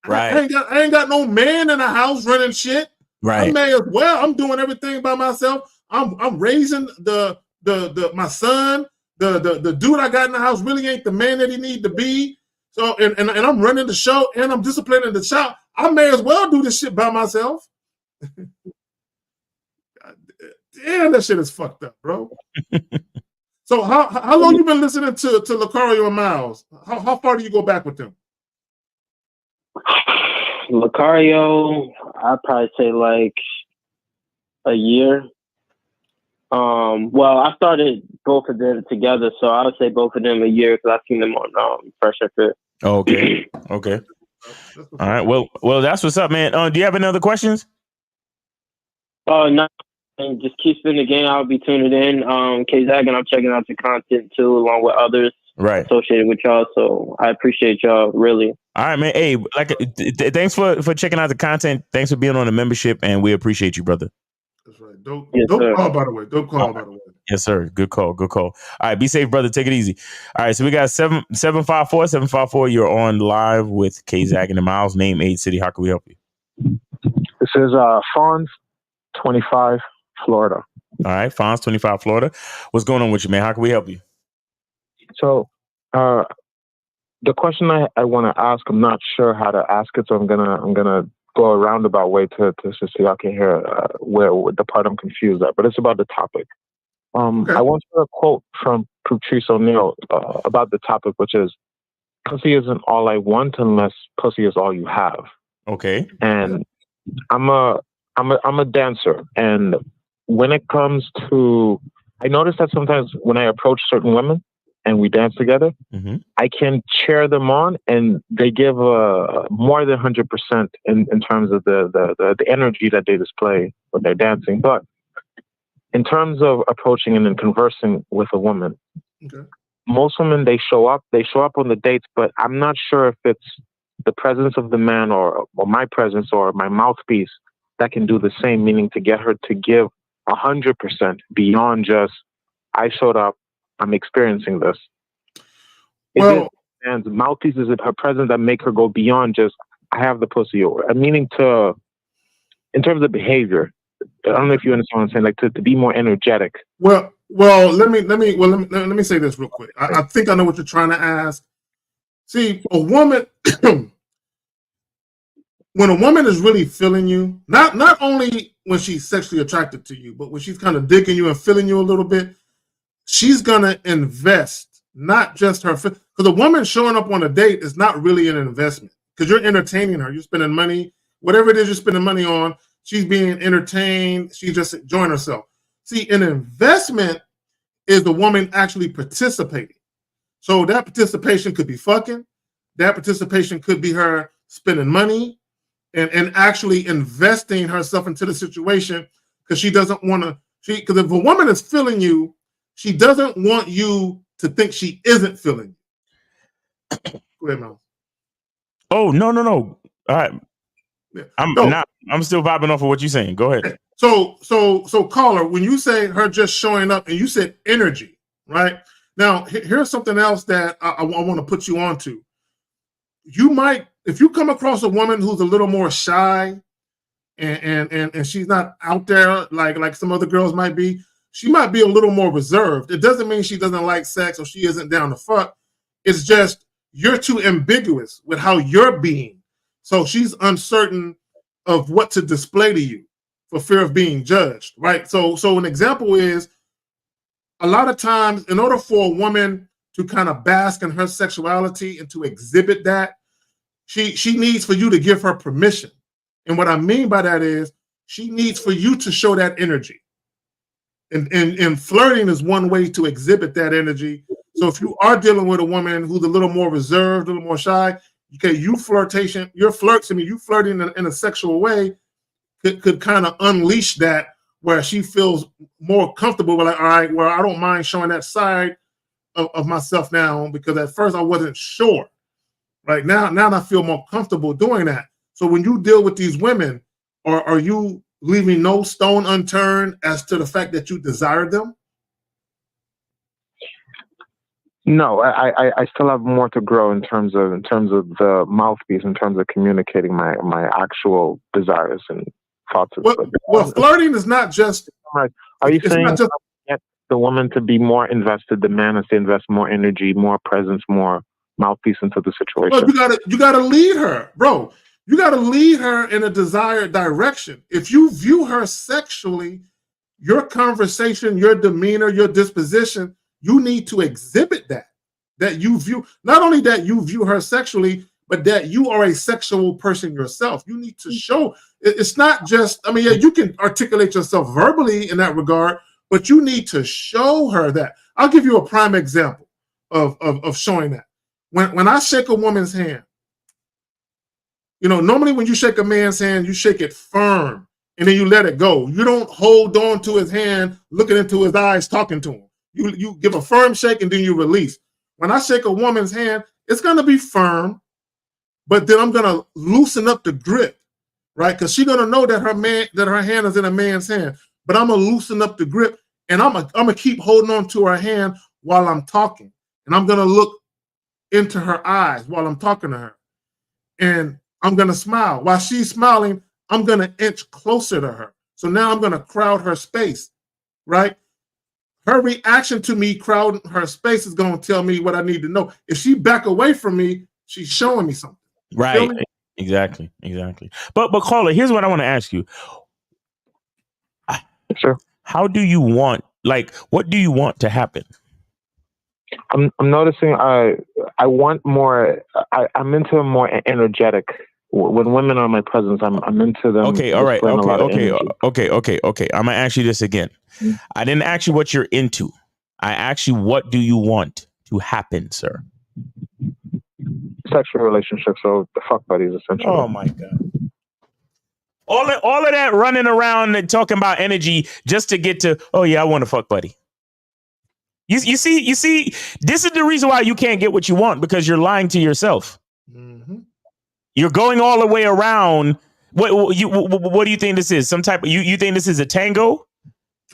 Right. I ain't got no man in the house running shit. Right. I may as well. I'm doing everything by myself. I'm raising my son. The dude I got in the house really ain't the man that he need to be. So and I'm running the show and I'm disciplining the child. I may as well do this shit by myself. Damn, that shit is fucked up, bro. So how long you been listening to Lucario and Miles? How far do you go back with them? Lucario, I'd probably say like a year. Well, I started both of them together, so I would say both of them a year, because I've seen them on Fresh and Fit. Okay. Okay. All right. Well, that's what's up, man. Do you have any other questions? Oh, no. And just keep spinning the game. I'll be tuning in. K-Zag, and I'm checking out the content too, along with others. Right. associated with y'all. So I appreciate y'all really. All right, man. Hey, thanks for checking out the content. Thanks for being on the membership, and we appreciate you, brother. That's right. Dope Yes, sir. call, by the way. Dope call, by the way. Yes, sir. Good call. Good call. All right, be safe, brother. Take it easy. All right, so we got 754. You're on live with K-Zag and the Miles. Name, age, city. How can we help you? This is Fonz, 25, Florida. All right, Fonz, 25, Florida. What's going on with you, man? How can we help you? So, the question I want to ask, I'm not sure how to ask it, so I'm gonna go a roundabout way to so y'all can hear where the part I'm confused at. But it's about the topic. Okay. I want to quote from Patrice O'Neill about the topic, which is, "Pussy isn't all I want unless pussy is all you have." Okay. And I'm a dancer, and when it comes to, I notice that sometimes when I approach certain women and we dance together, I can cheer them on, and they give more than 100% in terms of the energy that they display when they're dancing. But in terms of approaching and then conversing with a woman, most women, they show up on the dates, but I'm not sure if it's the presence of the man or my presence or my mouthpiece that can do the same, meaning to get her to give 100% beyond just, I showed up, I'm experiencing this. Well, and mouthpiece, is it her presence that make her go beyond just, I have the pussy, or meaning to, in terms of behavior, I don't know if you understand what I'm saying, like to be more energetic. Well, let me say this real quick. I think I know what you're trying to ask. See, a woman, when a woman is really feeling you, not only when she's sexually attracted to you, but when she's kind of digging you and feeling you a little bit, she's gonna invest, not just her, because a woman showing up on a date is not really an investment, because you're entertaining her, you're spending money, whatever it is you're spending money on, she's being entertained, she's just enjoying herself. See, an investment is the woman actually participating. So that participation could be fucking, that participation could be her spending money and actually investing herself into the situation, because she doesn't want to, because if a woman is feeling you, she doesn't want you to think she isn't feeling you. Go ahead, Mel. Oh, no. All right. Yeah. I'm still vibing off of what you're saying. Go ahead. So caller, when you say her just showing up and you said energy, right? Now, here's something else that I want to put you on to. You might, if you come across a woman who's a little more shy and she's not out there like some other girls might be, she might be a little more reserved. It doesn't mean she doesn't like sex or she isn't down to fuck. It's just you're too ambiguous with how you're being. So she's uncertain of what to display to you for fear of being judged, right? So an example is, a lot of times, in order for a woman to kind of bask in her sexuality and to exhibit that, she needs for you to give her permission. And what I mean by that is, she needs for you to show that energy. And flirting is one way to exhibit that energy. So if you are dealing with a woman who's a little more reserved, a little more shy, okay, you flirting in a sexual way could kind of unleash that, where she feels more comfortable with, like, all right, well, I don't mind showing that side of myself now, because at first I wasn't sure. Right now I feel more comfortable doing that. So when you deal with these women, are you leaving no stone unturned as to the fact that you desire them? No, I still have more to grow in terms of the mouthpiece, in terms of communicating my actual desires and thoughts. Well, flirting is not just. Are you saying not just, get the woman to be more invested, the man has to invest more energy, more presence, more mouthpiece into the situation? Well, you gotta lead her, bro. You gotta lead her in a desired direction. If you view her sexually, your conversation, your demeanor, your disposition, you need to exhibit that you view, not only that you view her sexually, but that you are a sexual person yourself. You need to show, it's not just, I mean, yeah, you can articulate yourself verbally in that regard, but you need to show her that. I'll give you a prime example of showing that. When I shake a woman's hand, normally when you shake a man's hand, you shake it firm and then you let it go. You don't hold on to his hand, looking into his eyes, talking to him. You give a firm shake and then you release. when I shake a woman's hand, it's going to be firm, but then I'm going to loosen up the grip, right? Because she's going to know that her hand is in a man's hand, but I'm going to loosen up the grip, and I'm going to keep holding on to her hand while I'm talking, and I'm going to look into her eyes while I'm talking to her, and I'm going to smile. While she's smiling, I'm going to inch closer to her. So now I'm going to crowd her space, right? Her reaction to me crowding her space is going to tell me what I need to know. If she back away from me, she's showing me something. Right. Exactly. But caller, here's what I want to ask you. Sure. How do you want, like, what do you want to happen? I'm noticing I want more. I'm into a more energetic. When women are in my presence, I'm into them. Okay, all right. Okay. I'm gonna ask you this again. Mm-hmm. I didn't ask you what you're into. I asked you, what do you want to happen, sir? Sexual relationships, so the fuck buddies, essentially. Oh my God. All of that running around and talking about energy just to get to, oh yeah, I want a fuck buddy. You see, this is the reason why you can't get what you want, because you're lying to yourself. Mm-hmm. You're going all the way around. What do you think this is? Some type of, you think this is a tango?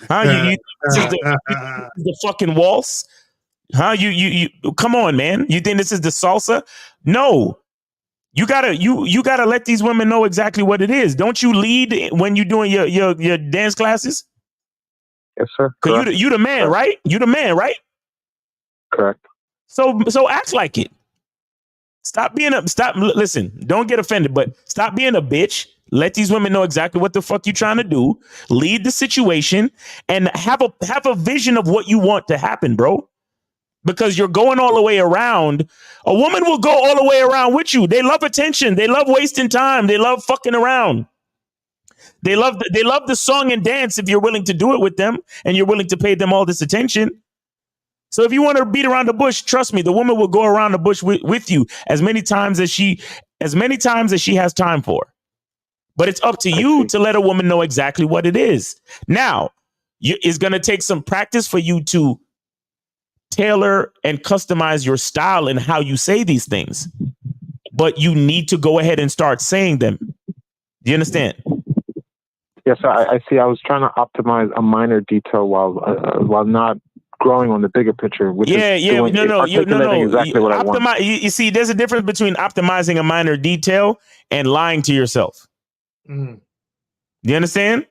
Huh? This is the fucking waltz? Huh? You come on, man. You think this is the salsa? No. You gotta let these women know exactly what it is. Don't you lead when you're doing your dance classes? Yes, sir. Cause you the man, right? You the man, right? Correct. So act like it. Listen, don't get offended, but stop being a bitch. Let these women know exactly what the fuck you're trying to do. Lead the situation and have a vision of what you want to happen, bro. Because you're going all the way around. A woman will go all the way around with you. They love attention. They love wasting time. They love fucking around. They love the song and dance if you're willing to do it with them and you're willing to pay them all this attention. So if you want to beat around the bush, trust me, the woman will go around the bush with you as many times as she has time for. But it's up to you to let a woman know exactly what it is. Now, it's going to take some practice for you to tailor and customize your style and how you say these things. But you need to go ahead and start saying them. Do you understand? Yes, I see. I was trying to optimize a minor detail while not growing on the bigger picture. Which articulating exactly what I want. You see, there's a difference between optimizing a minor detail and lying to yourself. Mm. Do you understand?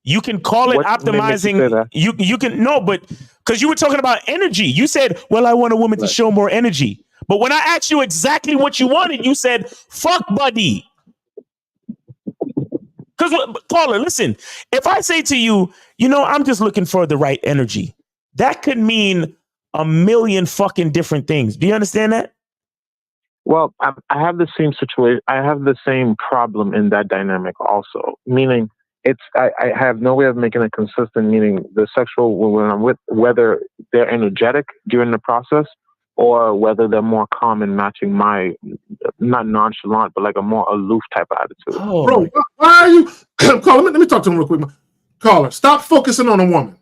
You can call it optimizing. You can but because you were talking about energy. You said, well, I want a woman to show more energy. But when I asked you exactly what you wanted, you said, fuck buddy. Because, caller, listen, if I say to you, I'm just looking for the right energy, that could mean a million fucking different things. Do you understand that? Well, I have the same situation. I have the same problem in that dynamic also, meaning I have no way of making it consistent, meaning the sexual, when I'm with, whether they're energetic during the process or whether they're more calm and matching my, not nonchalant, but like a more aloof type of attitude. Oh, bro, why are you, caller, let me talk to him real quick. Caller, stop focusing on a woman.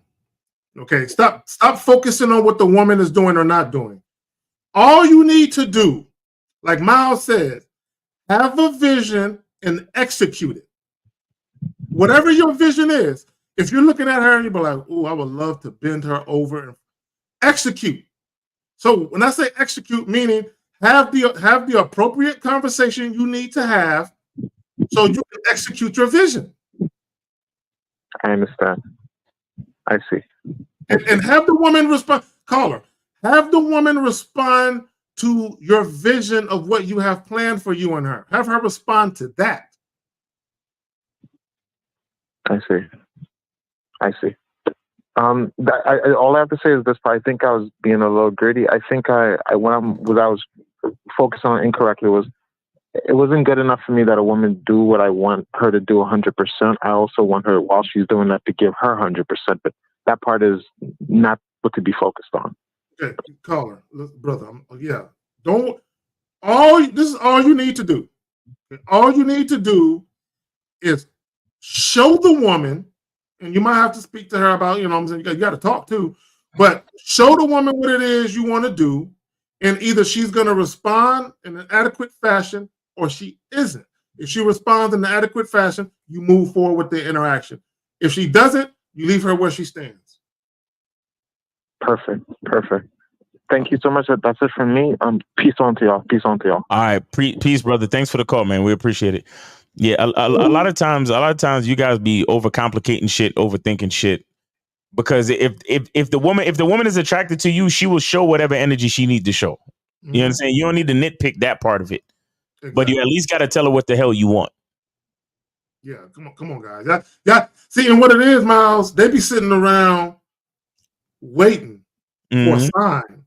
Okay, stop focusing on what the woman is doing or not doing. All you need to do, like Miles said, have a vision and execute it. Whatever your vision is, if you're looking at her and you're like, oh, I would love to bend her over and execute. So when I say execute, meaning have the appropriate conversation you need to have so you can execute your vision. I understand. I see. And have the woman respond, caller, have the woman respond to your vision of what you have planned for you and her. Have her respond to that. I see. All I have to say is this, but I think I was being a little gritty. I think I was focused on incorrectly was it wasn't good enough for me that a woman do what I want her to do 100%. I also want her, while she's doing that, to give her 100%. But that part is not what to be focused on. Okay, caller, brother. Yeah, this is all you need to do. All you need to do is show the woman, and you might have to speak to her about, you got to talk too, but show the woman what it is you want to do And either she's going to respond in an adequate fashion or she isn't. If she responds in an adequate fashion, you move forward with the interaction. If she doesn't, you leave her where she stands. Perfect. Thank you so much. That's it from me. Peace on to y'all. All right, peace, brother. Thanks for the call, man. We appreciate it. Yeah, a lot of times, you guys be overcomplicating shit, overthinking shit. Because if the woman is attracted to you, she will show whatever energy she needs to show. You know what I'm saying? You don't need to nitpick that part of it, but you at least got to tell her what the hell you want. Yeah, come on, guys. Yeah. See, and what it is, Miles, they be sitting around waiting for a sign.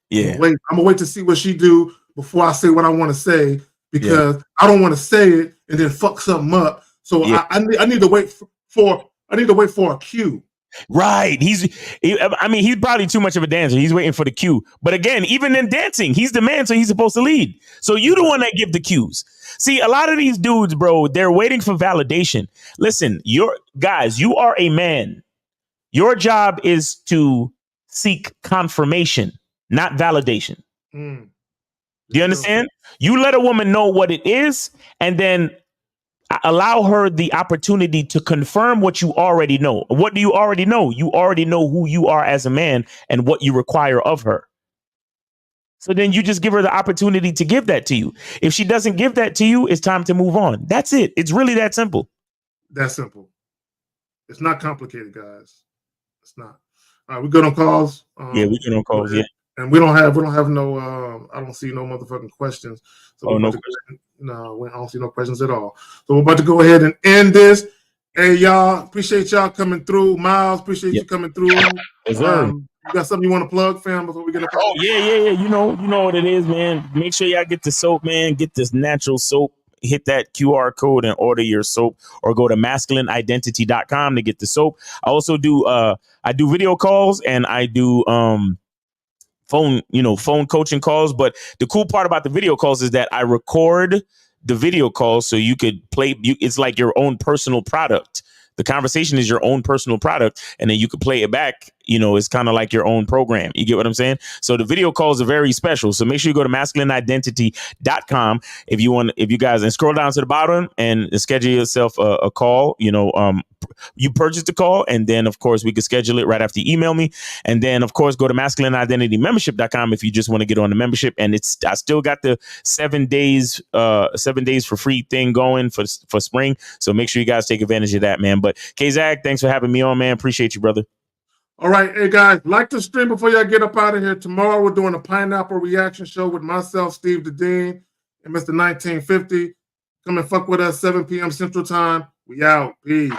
Yeah, I'm gonna wait to see what she do before I say what I want to say, because I don't want to say it and then fuck something up. So I need to wait for a cue. Right. He's probably too much of a dancer. He's waiting for the cue. But again, even in dancing, he's the man, so he's supposed to lead. So you the one that give the cues. See, a lot of these dudes, bro, they're waiting for validation. Listen, you are a man. Your job is to seek confirmation, not validation. Do you understand? You let a woman know what it is, and then allow her the opportunity to confirm what you already know. What do you already know? You already know who you are as a man and what you require of her. So then you just give her the opportunity to give that to you. If she doesn't give that to you, it's time to move on. That's it. It's really that simple. That's simple. It's not complicated, guys. It's not. All right, we good on calls? Yeah, we good on calls, yeah. And we don't have no, I don't see no motherfucking questions. So no questions. No, I don't see no questions at all. So we're about to go ahead and end this. Hey, y'all, appreciate y'all coming through. Miles, appreciate you coming through. You got something you want to plug, fam, before we get up? Oh, yeah. You know what it is, man. Make sure y'all get the soap, man. Get this natural soap. Hit that QR code and order your soap, or go to masculineidentity.com to get the soap. I also do I do video calls, and I do phone coaching calls. But the cool part about the video calls is that I record the video calls so you could play. It's like your own personal product. The conversation is your own personal product, and then you could play it back. It's kind of like your own program. You get what I'm saying? So the video calls are very special. So make sure you go to masculineidentity.com if you guys, and scroll down to the bottom and schedule yourself a call. You purchase the call, and then of course we can schedule it right after you email me. And then of course go to masculineidentitymembership.com if you just want to get on the membership. And I still got the 7 days for free thing going for spring. So make sure you guys take advantage of that, man. But K-Zag, thanks for having me on, man. Appreciate you, brother. All right. Hey, guys, like the stream before y'all get up out of here. Tomorrow, we're doing a pineapple reaction show with myself, Steve the Dean, and Mr. 1950. Come and fuck with us, 7 p.m. Central Time. We out. Peace.